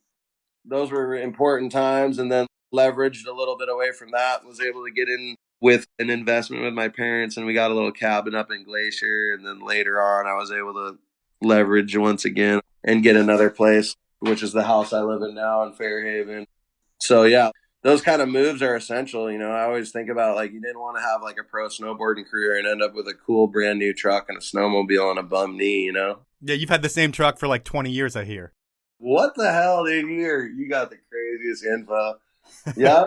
Those were important times. And then leveraged a little bit away from that, was able to get in with an investment with my parents, and we got a little cabin up in Glacier. And then later on, I was able to leverage once again and get another place, which is the house I live in now in Fairhaven. So yeah, those kind of moves are essential. You know, I always think about, like, you didn't want to have like a pro snowboarding career and end up with a cool brand new truck and a snowmobile and a bum knee, you know? Yeah, you've had the same truck for like 20 years, I hear. What the hell, dude? You got the craziest info. Yeah.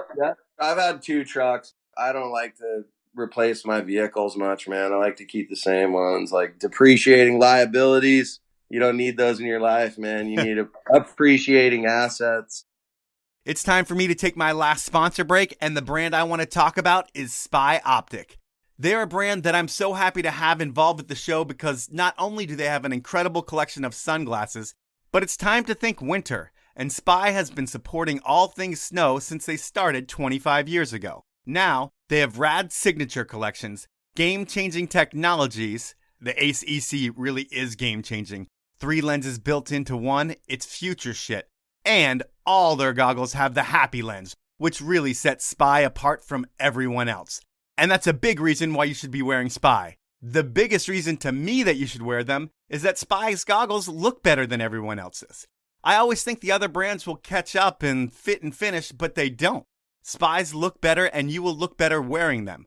I've had 2 trucks. I don't like to replace my vehicles much, man. I like to keep the same ones. Like, depreciating liabilities, you don't need those in your life, man. You need appreciating assets. It's time for me to take my last sponsor break, and the brand I want to talk about is Spy Optic. They're a brand that I'm so happy to have involved with the show, because not only do they have an incredible collection of sunglasses, but it's time to think winter, and Spy has been supporting all things snow since they started 25 years ago. Now, they have rad signature collections, game-changing technologies. The Ace EC really is game-changing. 3 lenses built into one, it's future shit. And all their goggles have the Happy Lens, which really sets Spy apart from everyone else. And that's a big reason why you should be wearing Spy. The biggest reason to me that you should wear them is that Spy's goggles look better than everyone else's. I always think the other brands will catch up and fit and finish, but they don't. Spy's look better, and you will look better wearing them.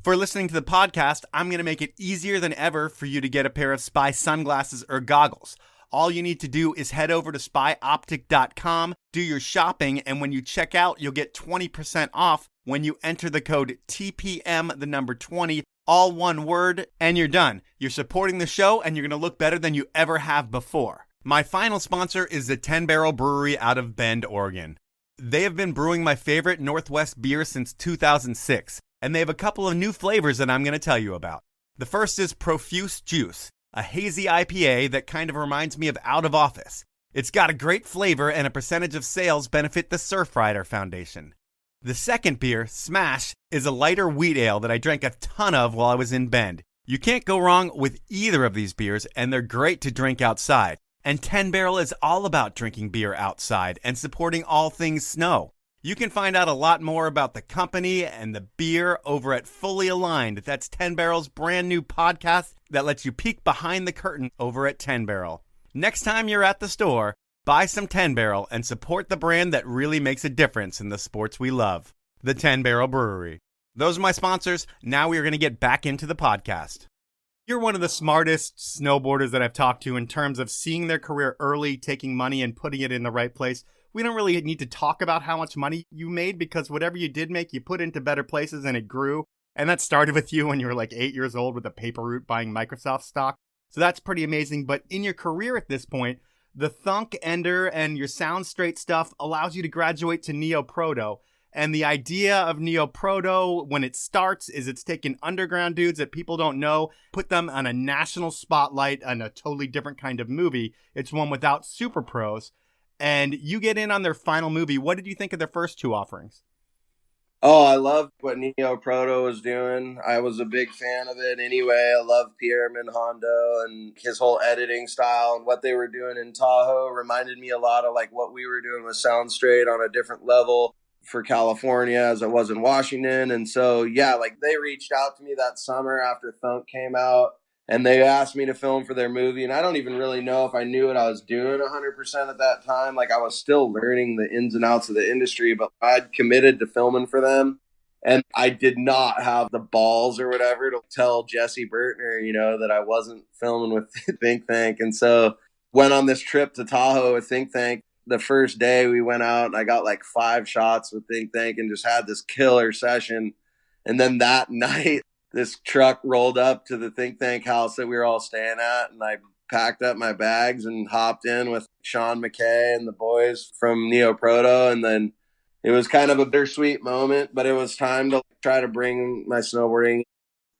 For listening to the podcast, I'm going to make it easier than ever for you to get a pair of Spy sunglasses or goggles. All you need to do is head over to spyoptic.com, do your shopping, and when you check out, you'll get 20% off when you enter the code TPM, the number 20, all one word, and you're done. You're supporting the show, and you're going to look better than you ever have before. My final sponsor is the 10 Barrel Brewery out of Bend, Oregon. They have been brewing my favorite Northwest beer since 2006, and they have a couple of new flavors that I'm going to tell you about. The first is Profuse Juice, a hazy IPA that kind of reminds me of Out of Office. It's got a great flavor, and a percentage of sales benefit the Surfrider Foundation. The second beer, Smash, is a lighter wheat ale that I drank a ton of while I was in Bend. You can't go wrong with either of these beers, and they're great to drink outside. And 10 Barrel is all about drinking beer outside and supporting all things snow. You can find out a lot more about the company and the beer over at Fully Aligned. That's 10 Barrel's brand new podcast that lets you peek behind the curtain over at 10 Barrel. Next time you're at the store, buy some 10 Barrel and support the brand that really makes a difference in the sports we love, the 10 Barrel Brewery. Those are my sponsors. Now we are going to get back into the podcast. You're one of the smartest snowboarders that I've talked to in terms of seeing their career early, taking money and putting it in the right place. We don't really need to talk about how much money you made because whatever you did make, you put into better places and it grew. And that started with you when you were like 8 years old with a paper route buying Microsoft stock. So that's pretty amazing. But in your career at this point, the thunk ender and your sound straight stuff allows you to graduate to Neo-Proto. And the idea of Neo-Proto, when it starts, is it's taking underground dudes that people don't know, put them on a national spotlight on a totally different kind of movie. It's one without super pros. And you get in on their final movie. What did you think of their first two offerings? Oh, I loved what Neo-Proto was doing. I was a big fan of it anyway. I love Pierre Hondo and his whole editing style, and what they were doing in Tahoe reminded me a lot of like what we were doing with Sound Straight on a different level for California as it was in Washington. And so, yeah, like they reached out to me that summer after Thunk came out, and they asked me to film for their movie. And I don't even really know if I knew what I was doing 100% at that time. Like I was still learning the ins and outs of the industry, but I'd committed to filming for them. And I did not have the balls or whatever to tell Jesse Burtner, that I wasn't filming with Think Tank. And so went on this trip to Tahoe with Think Tank. The first day we went out and I got like 5 shots with Think Tank and just had this killer session. And then that night, this truck rolled up to the Think Tank house that we were all staying at, and I packed up my bags and hopped in with Shaun, McKay, and the boys from Neo-Proto. And then it was kind of a bittersweet moment, but it was time to try to bring my snowboarding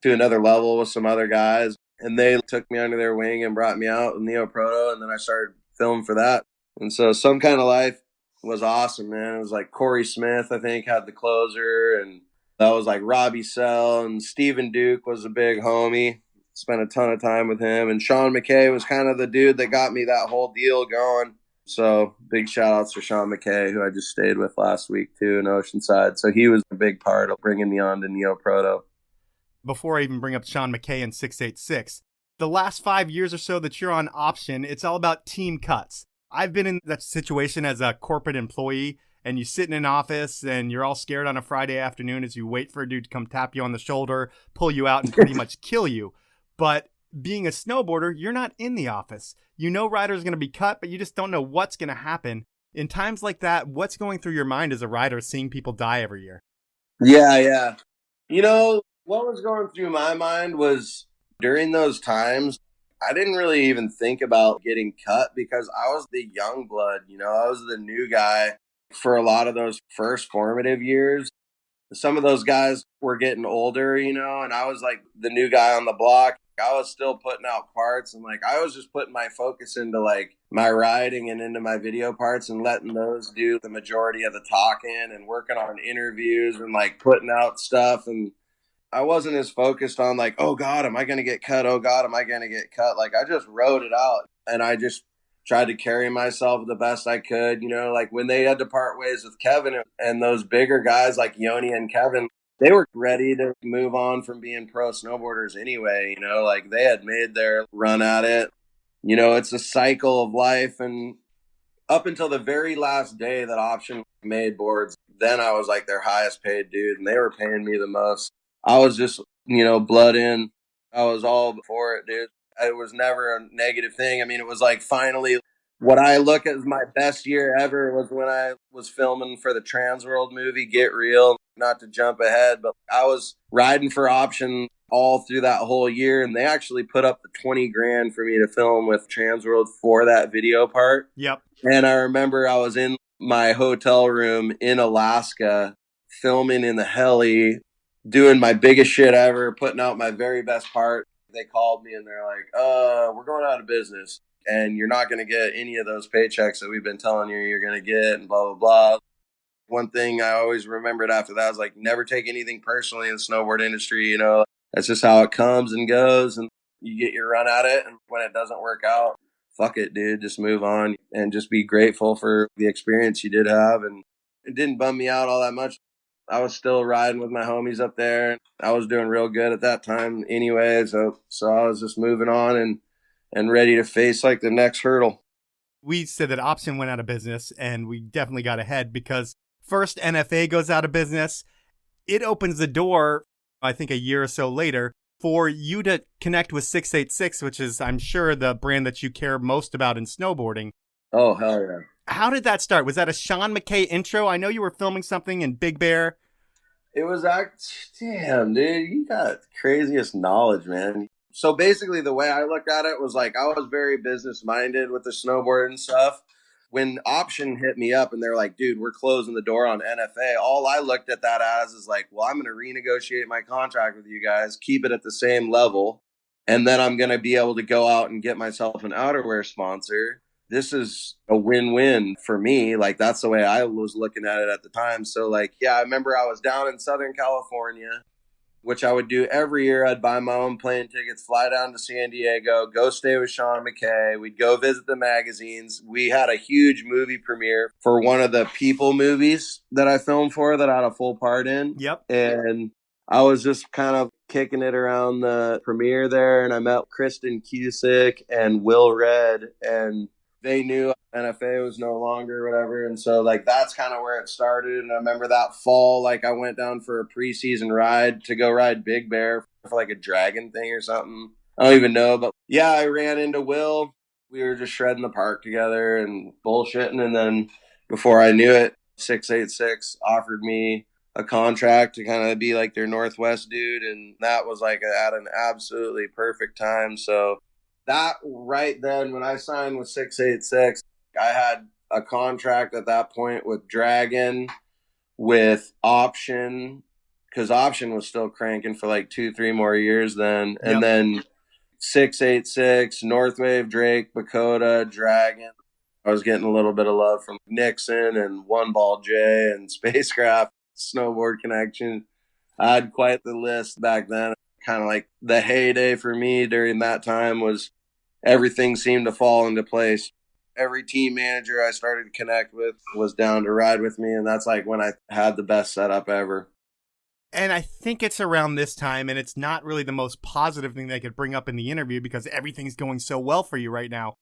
to another level with some other guys. And they took me under their wing and brought me out with Neo-Proto, and then I started filming for that. And so Some Kind of Life was awesome, man. It was like Corey Smith, I think, had the closer, and that was like Robbie Sell, and Steven Duke was a big homie. Spent a ton of time with him. And Shaun McKay was kind of the dude that got me that whole deal going. So big shout outs to Shaun McKay, who I just stayed with last week too in Oceanside. So he was a big part of bringing me on to Neo-Proto. Before I even bring up Shaun McKay and 686, the last 5 years or so that you're on Option, it's all about team cuts. I've been in that situation as a corporate employee, and you sit in an office and you're all scared on a Friday afternoon as you wait for a dude to come tap you on the shoulder, pull you out, and pretty much kill you. But being a snowboarder, you're not in the office. You know riders are going to be cut, but you just don't know what's going to happen. In times like that, what's going through your mind as a rider seeing people die every year? Yeah. What was going through my mind was during those times, I didn't really even think about getting cut because I was the young blood, I was the new guy for a lot of those first formative years. Some of those guys were getting older, and I was like the new guy on the block. I was still putting out parts, and like I was just putting my focus into like my riding and into my video parts and letting those do the majority of the talking and working on interviews and like putting out stuff. And I wasn't as focused on like, oh God, am I going to get cut? Oh God, am I going to get cut? Like I just wrote it out and I just tried to carry myself the best I could. Like when they had to part ways with Kevin and those bigger guys like Yoni and Kevin, they were ready to move on from being pro snowboarders anyway. Like they had made their run at it. It's a cycle of life. And up until the very last day that Option made boards, then I was like their highest paid dude and they were paying me the most. I was just, blood in. I was all for it, dude. It was never a negative thing. I mean, it was like finally what I look at as my best year ever was when I was filming for the Transworld movie, Get Real. Not to jump ahead, but I was riding for Option all through that whole year, and they actually put up the 20 grand for me to film with Transworld for that video part. Yep. And I remember I was in my hotel room in Alaska filming in the heli, doing my biggest shit ever, putting out my very best part. They called me and they're like, we're going out of business and you're not going to get any of those paychecks that we've been telling you you're going to get and blah, blah, blah. One thing I always remembered after that was like, never take anything personally in the snowboard industry. You know, that's just how it comes and goes, and you get your run at it. And when it doesn't work out, fuck it, dude, just move on and just be grateful for the experience you did have. And it didn't bum me out all that much. I was still riding with my homies up there. I was doing real good at that time anyway. So I was just moving on and ready to face like the next hurdle. We said that Option went out of business, and we definitely got ahead because first NFA goes out of business. It opens the door, I think a year or so later, for you to connect with 686, which is, I'm sure, the brand that you care most about in snowboarding. Oh, hell yeah. How did that start? Was that a Shaun McKay intro? I know you were filming something in Big Bear. It was damn, dude, you got craziest knowledge, man. So basically the way I looked at it was like I was very business minded with the snowboard and stuff. When Option hit me up and they're like, dude, we're closing the door on NFA, all I looked at that as is like, well, I'm going to renegotiate my contract with you guys, keep it at the same level, and then I'm going to be able to go out and get myself an outerwear sponsor. This is a win-win for me. Like, that's the way I was looking at it at the time. So, like, yeah, I remember I was down in Southern California, which I would do every year. I'd buy my own plane tickets, fly down to San Diego, go stay with Shaun McKay. We'd go visit the magazines. We had a huge movie premiere for one of the People movies that I filmed for that I had a full part in. Yep. And I was just kind of kicking it around the premiere there, and I met Kristen Cusick and Will Red, and they knew NFA was no longer whatever. And so like, that's kind of where it started. And I remember that fall, like I went down for a preseason ride to go ride Big Bear for like a dragon thing or something. I don't even know, but yeah, I ran into Will. We were just shredding the park together and bullshitting. And then before I knew it, 686 offered me a contract to kind of be like their Northwest dude. And that was like at an absolutely perfect time. So that right then, when I signed with 686, I had a contract at that point with Dragon, with Option, because Option was still cranking for like 2-3 more years then. And then 686, Northwave, Drake, Bakota, Dragon. I was getting a little bit of love from Nixon and One Ball J and Spacecraft, Snowboard Connection. I had quite the list back then. Kind of like the heyday for me during that time was everything seemed to fall into place. Every team manager I started to connect with was down to ride with me. And that's like when I had the best setup ever. And I think it's around this time, and it's not really the most positive thing they could bring up in the interview because everything's going so well for you right now.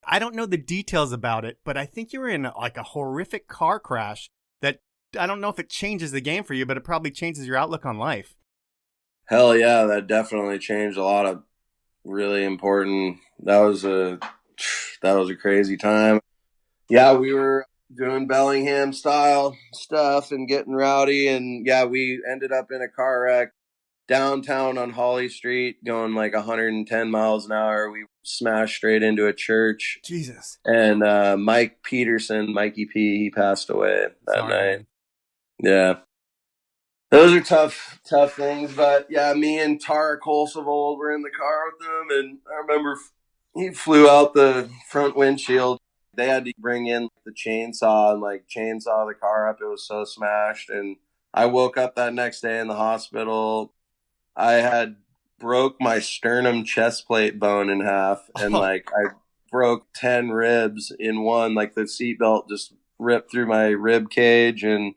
I don't know the details about it, but I think you were in like a horrific car crash that I don't know if it changes the game for you, but it probably changes your outlook on life. Hell yeah, that definitely changed a lot of really important. That was a crazy time. Yeah, we were doing Bellingham style stuff and getting rowdy, and yeah, we ended up in a car wreck downtown on Holly Street going like 110 miles an hour. We smashed straight into a church. Jesus. And Mike Peterson, Mikey P, he passed away that night. Yeah. Those are tough things, but yeah, me and Tara Kolsevold were in the car with him, and I remember he flew out the front windshield. They had to bring in the chainsaw and like chainsaw the car up. It was so smashed, and I woke up that next day in the hospital. I had broke my sternum chest plate bone in half, and like I broke 10 ribs in one. Like the seatbelt just ripped through my rib cage, and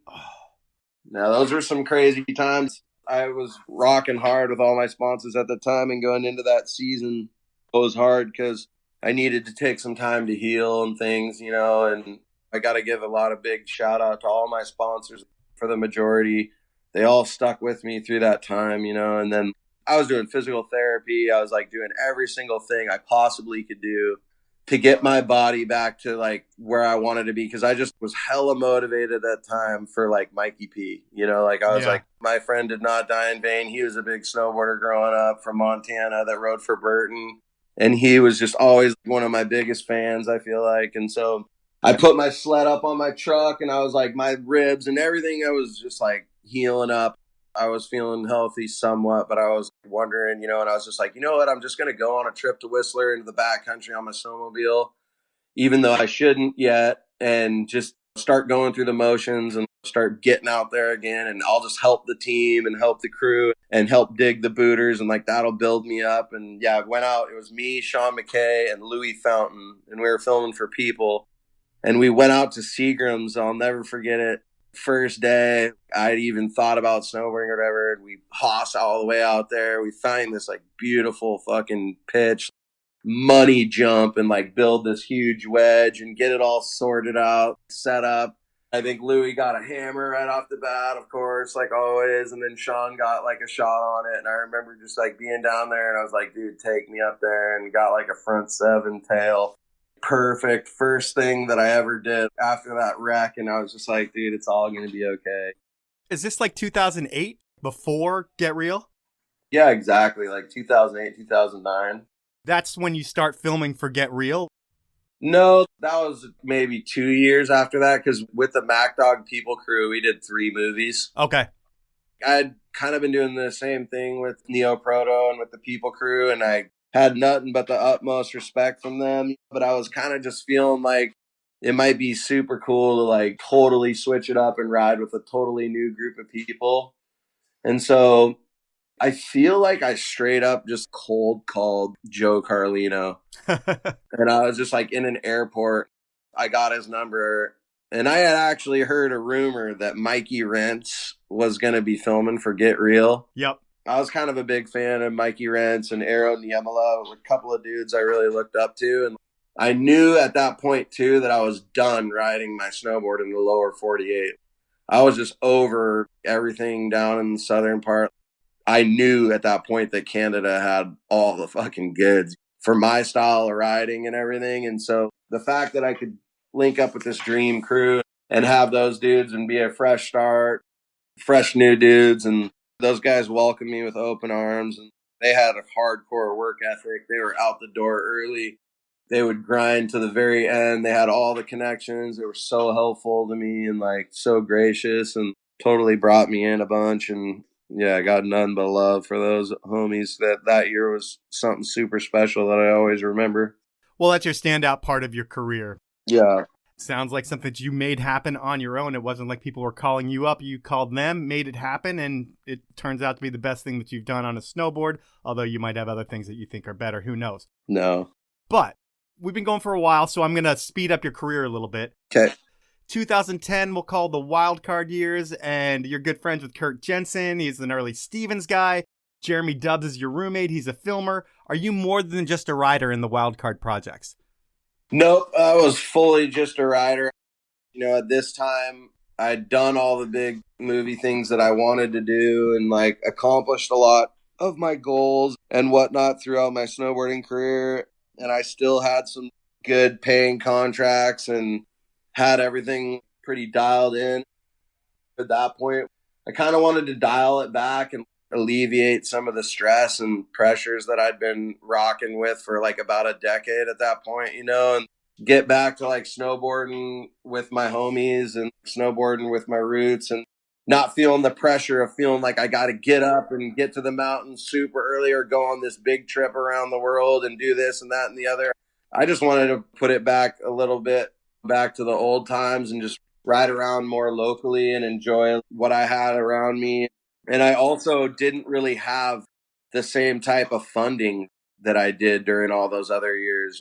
now those were some crazy times. I was rocking hard with all my sponsors at the time, and going into that season was hard because I needed to take some time to heal and things, you know, and I got to give a lot of big shout out to all my sponsors. For the majority, they all stuck with me through that time, you know, and then I was doing physical therapy. I was like doing every single thing I possibly could do to get my body back to like where I wanted to be. Because I just was hella motivated at that time for like Mikey P. You know, like I was like, my friend did not die in vain. He was a big snowboarder growing up from Montana that rode for Burton. And he was just always one of my biggest fans, I feel like. And so I put my sled up on my truck and I was like, my ribs and everything, I was just like healing up. I was feeling healthy somewhat, but I was wondering, you know, and I was just like, you know what, I'm just going to go on a trip to Whistler into the backcountry on my snowmobile, even though I shouldn't yet, and just start going through the motions and start getting out there again. And I'll just help the team and help the crew and help dig the booters. And like, that'll build me up. And yeah, I went out. It was me, Shaun, McKay, and Louis Fountain. And we were filming for People. And we went out to Seagram's. I'll never forget it. First day, I'd even thought about snowboarding or whatever. And we hoss all the way out there. We find this like beautiful fucking pitch, money jump, and like build this huge wedge and get it all sorted out, set up. I think Louis got a hammer right off the bat, of course, like always. And then Shaun got like a shot on it. And I remember just like being down there and I was like, dude, take me up there, and got like a front seven tail. Perfect. First thing that I ever did after that wreck. And I was just like, dude, it's all going to be okay. Is this like 2008 before Get Real? Yeah, exactly. Like 2008, 2009. That's when you start filming for Get Real? No, that was maybe 2 years after that, because with the MacDog People crew, we did 3 movies. Okay. I'd kind of been doing the same thing with Neo-Proto and with the People crew, and I had nothing but the utmost respect from them. But I was kind of just feeling like it might be super cool to like totally switch it up and ride with a totally new group of people. And so I feel like I straight up just cold called Joe Carlino. And I was just like in an airport. I got his number. And I had actually heard a rumor that Mikey Rentz was going to be filming for Get Real. Yep. I was kind of a big fan of Mikey Rentz and Aero Niemela, a couple of dudes I really looked up to. And I knew at that point, too, that I was done riding my snowboard in the lower 48. I was just over everything down in the southern part. I knew at that point that Canada had all the fucking goods for my style of riding and everything. And so the fact that I could link up with this dream crew and have those dudes and be a fresh start, fresh new dudes, and those guys welcomed me with open arms, and they had a hardcore work ethic. They were out the door early. They would grind to the very end. They had all the connections. They were so helpful to me and like so gracious and totally brought me in a bunch. And yeah, I got none but love for those homies. That year was something super special that I always remember. Well, that's your standout part of your career. Yeah. Sounds like something that you made happen on your own. It wasn't like people were calling you up. You called them, made it happen, and it turns out to be the best thing that you've done on a snowboard, although you might have other things that you think are better. Who knows? No. But we've been going for a while, so I'm going to speed up your career a little bit. Okay. 2010 we'll call the Wildcard Years, and you're good friends with Kurt Jensen. He's an early Stevens guy. Jeremy Dubbs is your roommate. He's a filmer. Are you more than just a rider in the Wildcard projects? Nope, I was fully just a rider. You know, at this time, I'd done all the big movie things that I wanted to do and like accomplished a lot of my goals and whatnot throughout my snowboarding career. And I still had some good paying contracts and had everything pretty dialed in. At that point, I kind of wanted to dial it back and alleviate some of the stress and pressures that I'd been rocking with for like about a decade at that point, you know, and get back to like snowboarding with my homies and snowboarding with my roots and not feeling the pressure of feeling like I got to get up and get to the mountains super early or go on this big trip around the world and do this and that and the other. I just wanted to put it back a little bit back to the old times and just ride around more locally and enjoy what I had around me. And I also didn't really have the same type of funding that I did during all those other years.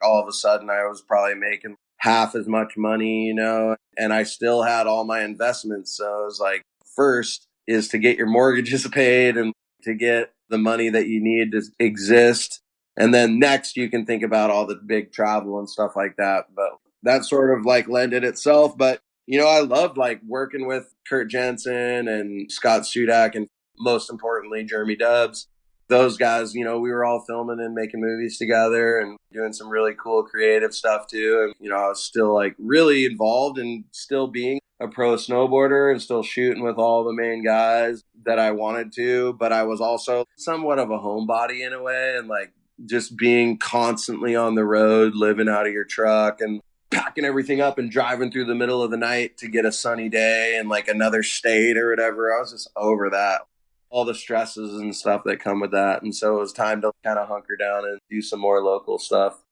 All of a sudden, I was probably making half as much money, you know, and I still had all my investments. So it was like, first is to get your mortgages paid and to get the money that you need to exist. And then next, you can think about all the big travel and stuff like that. But that sort of like lended itself. But you know, I loved like working with Kurt Jensen and Scott Sudak and most importantly, Jeremy Dubbs. those guys, we were all filming and making movies together and doing some really cool creative stuff too. And, I was still like really involved and still being a pro snowboarder and still shooting with all the main guys that I wanted to. But I was also somewhat of a homebody in a way, and like just being constantly on the road, living out of your truck and packing everything up and driving through the middle of the night to get a sunny day in like another state or whatever. I was just over that, all the stresses and stuff that come with that. And so it was time to kind of hunker down and do some more local stuff.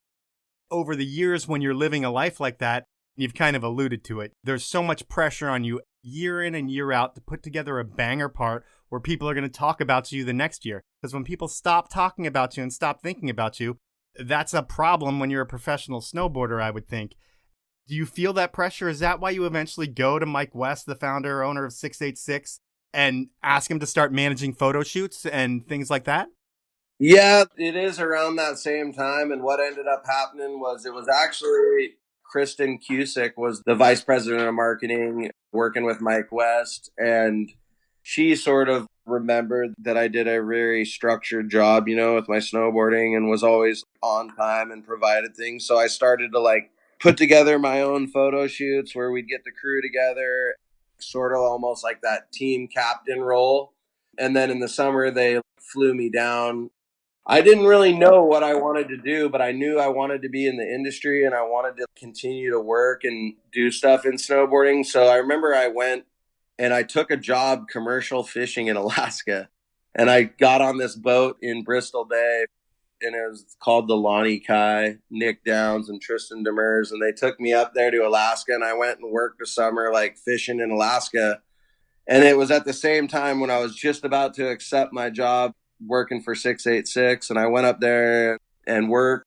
Over the years, when you're living a life like that, you've kind of alluded to it, there's so much pressure on you year in and year out to put together a banger part where people are going to talk about you the next year. Because when people stop talking about you and stop thinking about you, that's a problem when you're a professional snowboarder, I would think. Do you feel that pressure? Is that why you eventually go to Mike West, the founder, owner of 686, and ask him to start managing photo shoots and things like that? Yeah, it is around that same time. And what ended up happening was it was actually Kristen Cusick was the vice president of marketing working with Mike West. And she sort of remembered that I did a very structured job, with my snowboarding and was always on time and provided things. So I started to like put together my own photo shoots where we'd get the crew together, sort of almost like that team captain role. And then in the summer, they flew me down. I didn't really know what I wanted to do, but I knew I wanted to be in the industry and I wanted to continue to work and do stuff in snowboarding. So I remember I went and I took a job commercial fishing in Alaska. And I got on this boat in Bristol Bay, and it was called the Lonnie Kai, Nick Downs and Tristan Demers. And they took me up there to Alaska, and I went and worked a summer like fishing in Alaska. And it was at the same time when I was just about to accept my job working for 686. And I went up there and worked.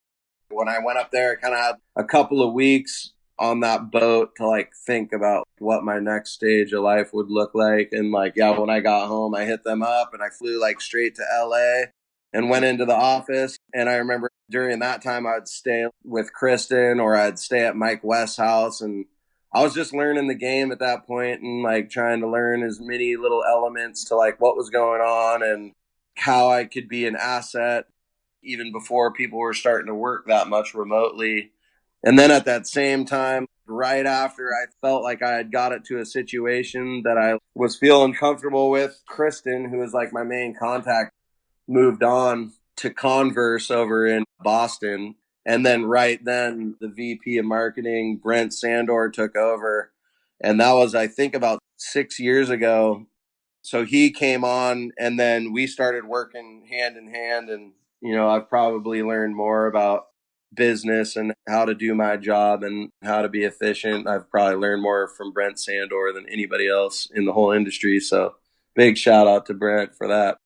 When I went up there, I kind of had a couple of weeks on that boat to like think about what my next stage of life would look like. And like, yeah, when I got home, I hit them up and I flew like straight to LA and went into the office. And I remember during that time, I'd stay with Kristen or I'd stay at Mike West's house. And I was just learning the game at that point and like trying to learn as many little elements to like what was going on and how I could be an asset even before people were starting to work that much remotely. And then at that same time, right after I felt like I had got it to a situation that I was feeling comfortable with, Kristen, who was like my main contact, moved on to Converse over in Boston. And then right then, the VP of marketing, Brent Sandor, took over. And that was, I think, about 6 years ago. So he came on and then we started working hand in hand. And, I've probably learned more about business and how to do my job and how to be efficient. I've probably learned more from Brent Sandor than anybody else in the whole industry. So big shout out to Brent for that.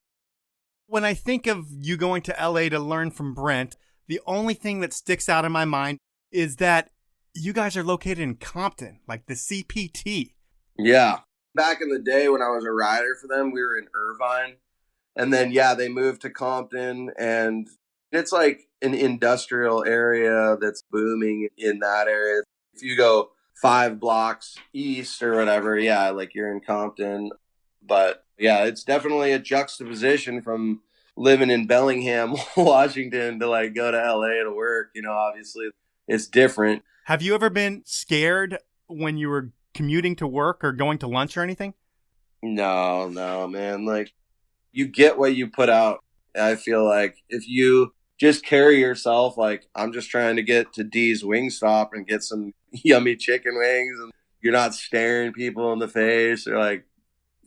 When I think of you going to LA to learn from Brent, the only thing that sticks out in my mind is that you guys are located in Compton, like the CPT. Yeah. Back in the day when I was a rider for them, we were in Irvine. And then, they moved to Compton, and it's like an industrial area that's booming in that area. If you go 5 blocks east or whatever, like you're in Compton. But it's definitely a juxtaposition from living in Bellingham, Washington to like go to LA to work. Obviously it's different. Have you ever been scared when you were commuting to work or going to lunch or anything? No, man. Like, you get what you put out. I feel like if you just carry yourself like, I'm just trying to get to D's Wingstop and get some yummy chicken wings, and you're not staring people in the face or like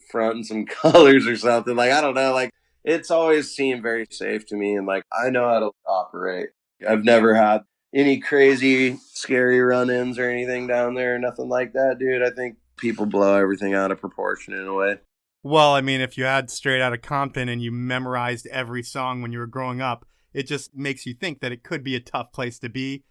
fronting some colors or something. Like, I don't know. Like, it's always seemed very safe to me. And like, I know how to operate. I've never had any crazy, scary run-ins or anything down there. Nothing like that, dude. I think people blow everything out of proportion in a way. Well, I mean, if you had Straight Outta Compton and you memorized every song when you were growing up, it just makes you think that it could be a tough place to be.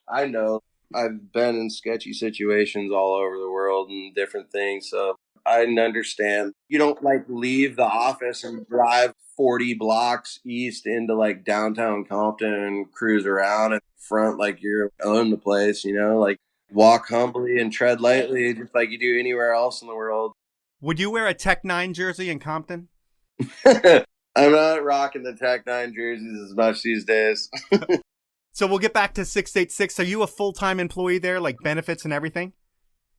I know. I've been in sketchy situations all over the world and different things, so I understand. You don't like leave the office and drive 40 blocks east into like downtown Compton and cruise around and front like you own the place, like walk humbly and tread lightly just like you do anywhere else in the world. Would you wear a Tech 9 jersey in Compton? I'm not rocking the Tech 9 jerseys as much these days. So we'll get back to 686. Are you a full-time employee there, like benefits and everything?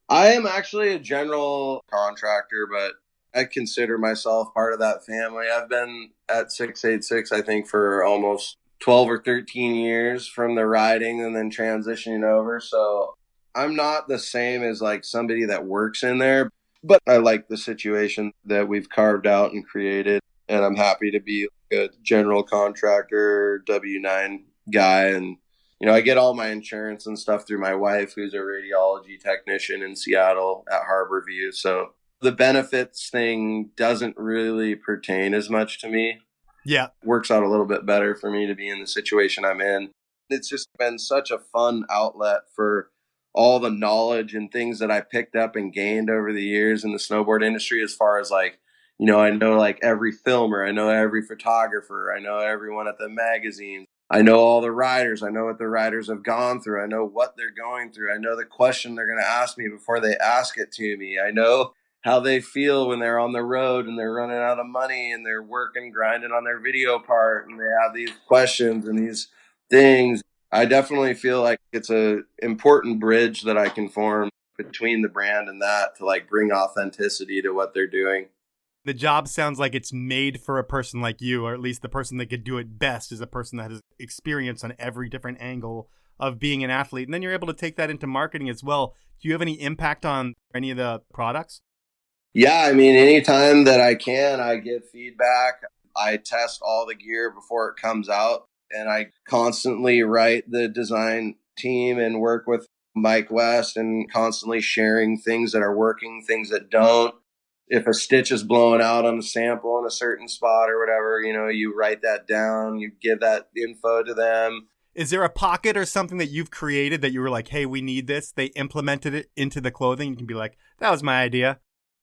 I am actually a general contractor, but I consider myself part of that family. I've been at 686, I think, for almost 12 or 13 years from the riding and then transitioning over. So I'm not the same as like somebody that works in there, but I like the situation that we've carved out and created. And I'm happy to be a general contractor, W-9 guy. And, you know, I get all my insurance and stuff through my wife, who's a radiology technician in Seattle at Harborview. So the benefits thing doesn't really pertain as much to me. Yeah. Works out a little bit better for me to be in the situation I'm in. It's just been such a fun outlet for all the knowledge and things that I picked up and gained over the years in the snowboard industry, as far as like, you know, I know like every filmer, I know every photographer, I know everyone at the magazine. I know all the riders. I know what the riders have gone through. I know what they're going through. I know the question they're going to ask me before they ask it to me. I know how they feel when they're on the road and they're running out of money and they're working, grinding on their video part, and they have these questions and these things. I definitely feel like it's a important bridge that I can form between the brand and that to like bring authenticity to what they're doing. The job sounds like it's made for a person like you, or at least the person that could do it best is a person that has experience on every different angle of being an athlete. And then you're able to take that into marketing as well. Do you have any impact on any of the products? Yeah, I mean, anytime that I can, I give feedback. I test all the gear before it comes out, and I constantly write the design team and work with Mike West and constantly sharing things that are working, things that don't. If a stitch is blowing out on a sample in a certain spot or whatever, you know, you write that down, you give that info to them. Is there a pocket or something that you've created that you were like, hey, we need this? They implemented it into the clothing. You can be like, that was my idea.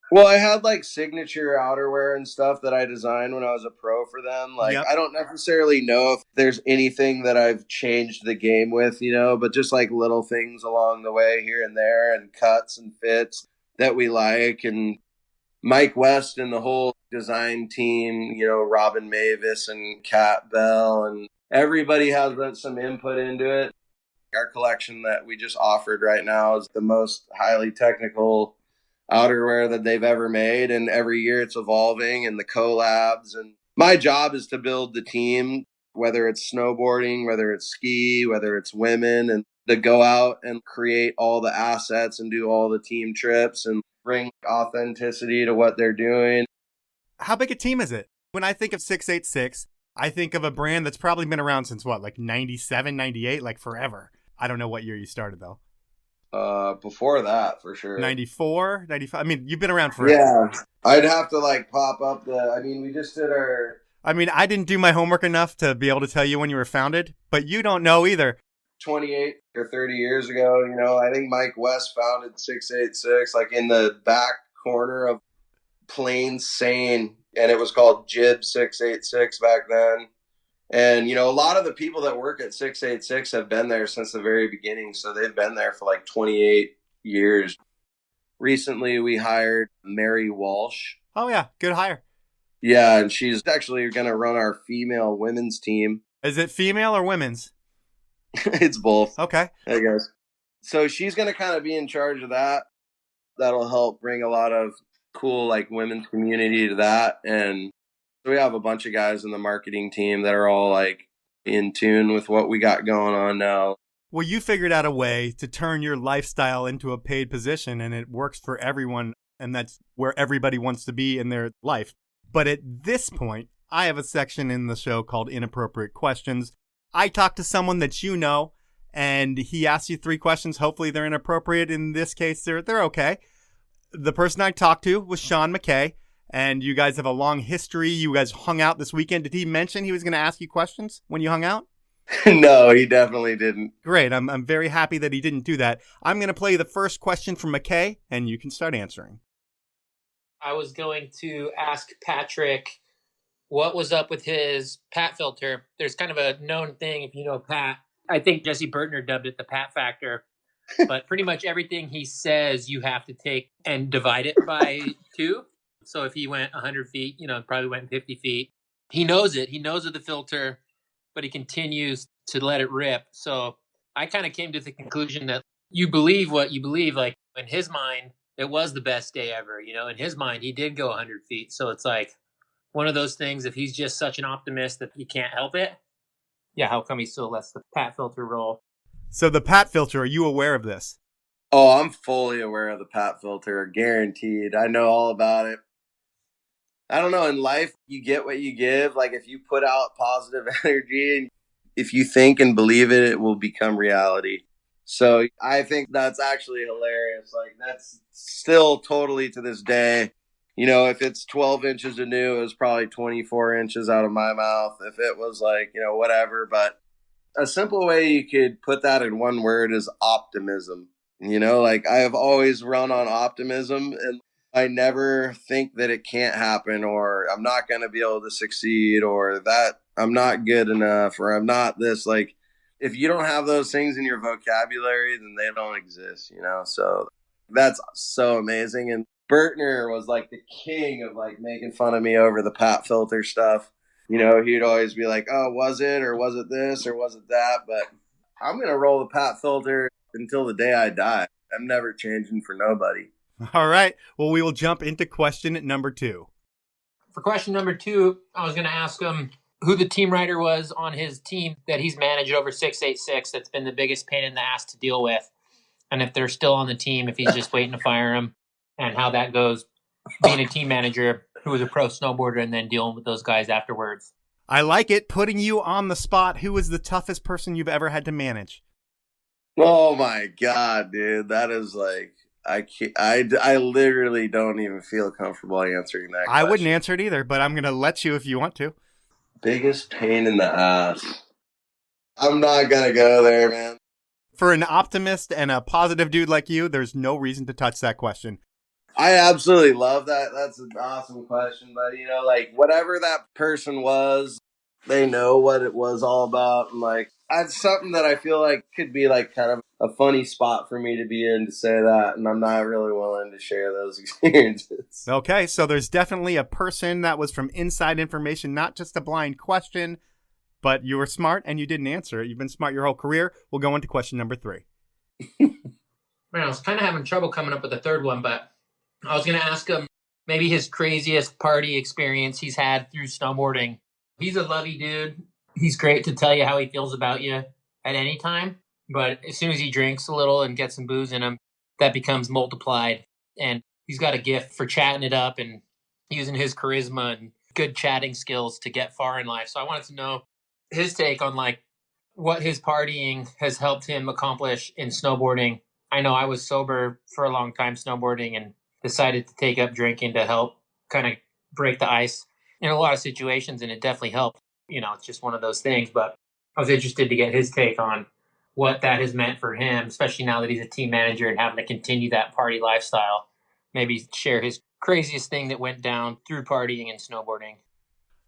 Well, I had like signature outerwear and stuff that I designed when I was a pro for them. Like, Yep. I don't necessarily know if there's anything that I've changed the game with, you know, but just like little things along the way here and there and cuts and fits that we like. And Mike West and the whole design team, you know, Robin Mavis and Kat Bell, and everybody has some input into it. Our collection that we just offered right now is the most highly technical outerwear that they've ever made, and every year it's evolving, and the collabs. And my job is to build the team, whether it's snowboarding, whether it's ski, whether it's women, and to go out and create all the assets and do all the team trips and bring authenticity to what they're doing. How big a team is it? When I think of 686, I think of a brand that's probably been around since what, like 97, 98, like forever. I don't know what year you started though. Before that, for sure. 94, 95. I mean, you've been around forever. Yeah, I'd have to like pop up we just did our. I mean, I didn't do my homework enough to be able to tell you when you were founded, but you don't know either. 28 or 30 years ago, you know, I think Mike West founded 686, like in the back corner of Plain Sane, and it was called Jib 686 back then. And, you know, a lot of the people that work at 686 have been there since the very beginning. So they've been there for like 28 years. Recently, we hired Mary Walsh. Oh, yeah. Good hire. Yeah, and she's actually going to run our female women's team. Is it female or women's? It's both. Okay. I guess. So she's going to kind of be in charge of that. That'll help bring a lot of cool, like, women's community to that. And we have a bunch of guys in the marketing team that are all like in tune with what we got going on now. Well, you figured out a way to turn your lifestyle into a paid position, and it works for everyone. And that's where everybody wants to be in their life. But at this point, I have a section in the show called Inappropriate Questions. I talk to someone that you know, and he asks you 3 questions. Hopefully they're inappropriate. In this case, they're okay. The person I talked to was Shaun McKay. And you guys have a long history. You guys hung out this weekend. Did he mention he was going to ask you questions when you hung out? No, he definitely didn't. Great. I'm very happy that he didn't do that. I'm going to play the first question from McKay, and you can start answering. I was going to ask Patrick what was up with his Pat filter. There's kind of a known thing, if you know Pat. I think Jesse Burtner dubbed it the Pat factor. But pretty much everything he says, you have to take and divide it by 2. So if he went 100 feet, you know, probably went 50 feet. he knows it. He knows of the filter, but he continues to let it rip. So I kind of came to the conclusion that you believe what you believe. Like in his mind, it was the best day ever. In his mind, he did go 100 feet. So it's like one of those things. If he's just such an optimist that he can't help it, yeah, how come he still lets the pat filter roll? So the pat filter, are you aware of this? Oh, I'm fully aware of the pat filter, guaranteed. I know all about it. I don't know, in life, you get what you give. Like, if you put out positive energy and if you think and believe it, it will become reality. So I think that's actually hilarious. Like, that's still totally to this day. If it's 12 inches anew, it was probably 24 inches out of my mouth. If it was like, whatever. But a simple way you could put that in one word is optimism. Like, I have always run on optimism, and I never think that it can't happen, or I'm not going to be able to succeed, or that I'm not good enough, or I'm not this. Like, if you don't have those things in your vocabulary, then they don't exist, So that's so amazing. And Bertner was like the king of like making fun of me over the pat filter stuff. He'd always be like, oh, was it, or was it this, or was it that? But I'm going to roll the pat filter until the day I die. I'm never changing for nobody. All right. Well, we will jump into question number 2. For question number 2, I was going to ask him who the team rider was on his team that he's managed over 686 that's been the biggest pain in the ass to deal with. And if they're still on the team, if he's just waiting to fire him, and how that goes being a team manager who was a pro snowboarder and then dealing with those guys afterwards. I like it. Putting you on the spot. Who was the toughest person you've ever had to manage? Oh my God, dude. That is like, I literally don't even feel comfortable answering that question. I wouldn't answer it either, but I'm going to let you if you want to. Biggest pain in the ass. I'm not going to go there, man. For an optimist and a positive dude like you, there's no reason to touch that question. I absolutely love that. That's an awesome question. But, like, whatever that person was, they know what it was all about. And, like, that's something that I feel like could be, like, kind of a funny spot for me to be in to say that. And I'm not really willing to share those experiences. Okay, so there's definitely a person that was from inside information, not just a blind question, but you were smart and you didn't answer it. You've been smart your whole career. We'll go into question number 3. Man, I was kind of having trouble coming up with a third one, but I was going to ask him maybe his craziest party experience he's had through snowboarding. He's a lovey dude. He's great to tell you how he feels about you at any time. But as soon as he drinks a little and gets some booze in him, that becomes multiplied. And he's got a gift for chatting it up and using his charisma and good chatting skills to get far in life. So I wanted to know his take on like what his partying has helped him accomplish in snowboarding. I know I was sober for a long time snowboarding and decided to take up drinking to help kind of break the ice in a lot of situations, and it definitely helped. It's just one of those things, but I was interested to get his take on what that has meant for him, especially now that he's a team manager and having to continue that party lifestyle. Maybe share his craziest thing that went down through partying and snowboarding.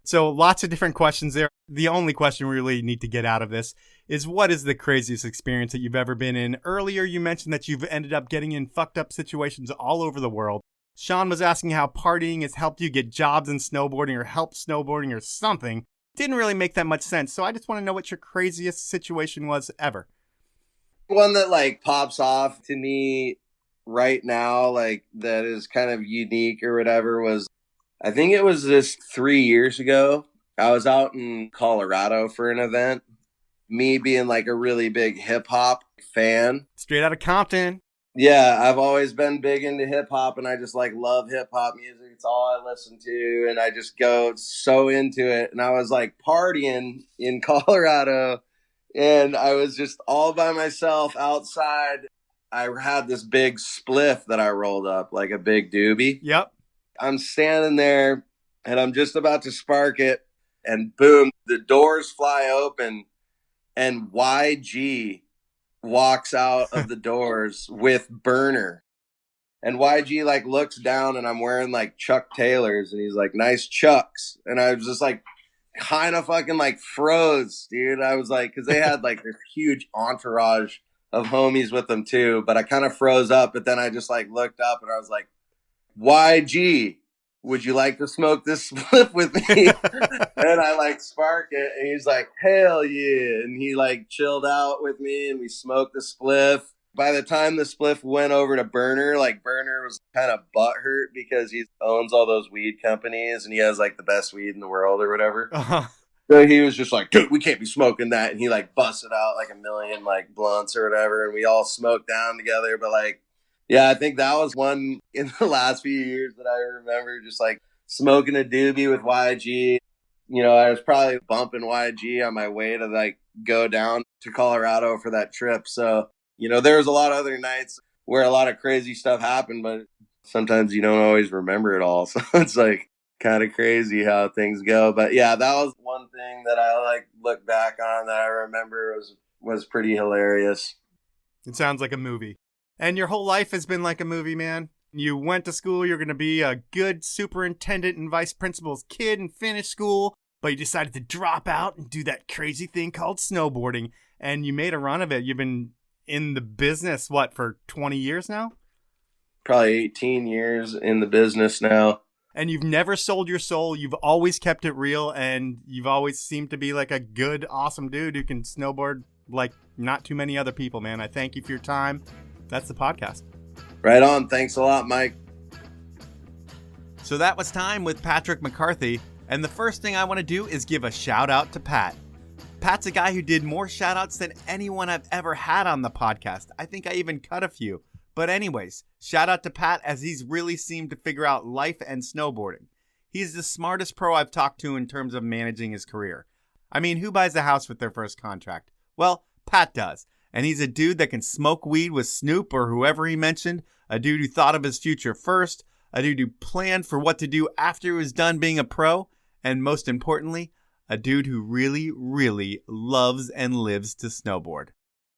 So lots of different questions there. The only question we really need to get out of this is, what is the craziest experience that you've ever been in? Earlier, you mentioned that you've ended up getting in fucked up situations all over the world. Shaun was asking how partying has helped you get jobs in snowboarding or help snowboarding or something. Didn't really make that much sense. So I just want to know what your craziest situation was ever. One that like pops off to me right now, like that is kind of unique or whatever, was I think it was this 3 years ago. I was out in Colorado for an event. Me being like a really big hip hop fan. Straight out of Compton. Yeah, I've always been big into hip hop, and I just like love hip hop music. It's all I listen to, and I just go so into it. And I was like partying in Colorado, and I was just all by myself outside. I had this big spliff that I rolled up, like a big doobie. Yep. I'm standing there, and I'm just about to spark it, and boom, the doors fly open, and YG walks out of the doors with Burner. And YG like looks down, and I'm wearing like Chuck Taylors, and he's like, nice Chucks. And I was just like kind of fucking like froze, dude. I was like, because they had like this huge entourage of homies with them too, but I kind of froze up. But then I just like looked up, and I was like, YG. would you like to smoke this spliff with me? And I like spark it, and he's like, hell yeah. And he like chilled out with me, and we smoked the spliff. By the time the spliff went over to Burner, like Burner was kind of butthurt because he owns all those weed companies and he has like the best weed in the world or whatever. Uh-huh. So he was just like, dude, we can't be smoking that. And he like busted out like 1 million like blunts or whatever. And we all smoked down together. But like, yeah, I think that was one in the last few years that I remember just like smoking a doobie with YG. You know, I was probably bumping YG on my way to like go down to Colorado for that trip. So, you know, there was a lot of other nights where a lot of crazy stuff happened, but sometimes you don't always remember it all. So it's like kind of crazy how things go. But yeah, that was one thing that I like look back on that I remember was pretty hilarious. It sounds like a movie. And your whole life has been like a movie, man. You went to school, you're going to be a good superintendent and vice principal's kid and finish school, but you decided to drop out and do that crazy thing called snowboarding, and you made a run of it. You've been in the business, what, for 20 years now? Probably 18 years in the business now. And you've never sold your soul. You've always kept it real, and you've always seemed to be like a good, awesome dude who can snowboard like not too many other people, man. I thank you for your time. That's the podcast. Right on. Thanks a lot, Mike. So that was time with Patrick McCarthy, and the first thing I want to do is give a shout out to Pat. Pat's a guy who did more shout outs than anyone I've ever had on the podcast. I think I even cut a few. But anyways, shout out to Pat as he's really seemed to figure out life and snowboarding. He's the smartest pro I've talked to in terms of managing his career. I mean, who buys a house with their first contract? Well, Pat does. And he's a dude that can smoke weed with Snoop or whoever he mentioned, a dude who thought of his future first, a dude who planned for what to do after he was done being a pro, and most importantly, a dude who really, really loves and lives to snowboard.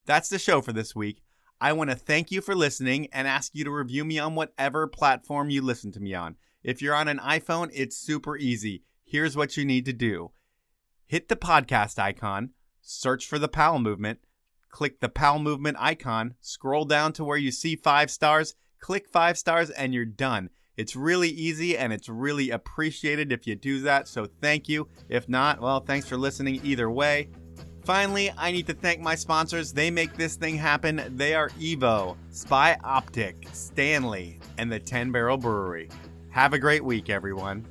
That's the show for this week. I want to thank you for listening and ask you to review me on whatever platform you listen to me on. If you're on an iPhone, it's super easy. Here's what you need to do. Hit the podcast icon, search for the Powell Movement, click the Powell Movement icon, scroll down to where you see 5 stars, click 5 stars, and you're done. It's really easy, and it's really appreciated if you do that, so thank you. If not, well, thanks for listening either way. Finally, I need to thank my sponsors. They make this thing happen. They are Evo, Spy Optic, Stanley, and the 10 Barrel Brewery. Have a great week, everyone.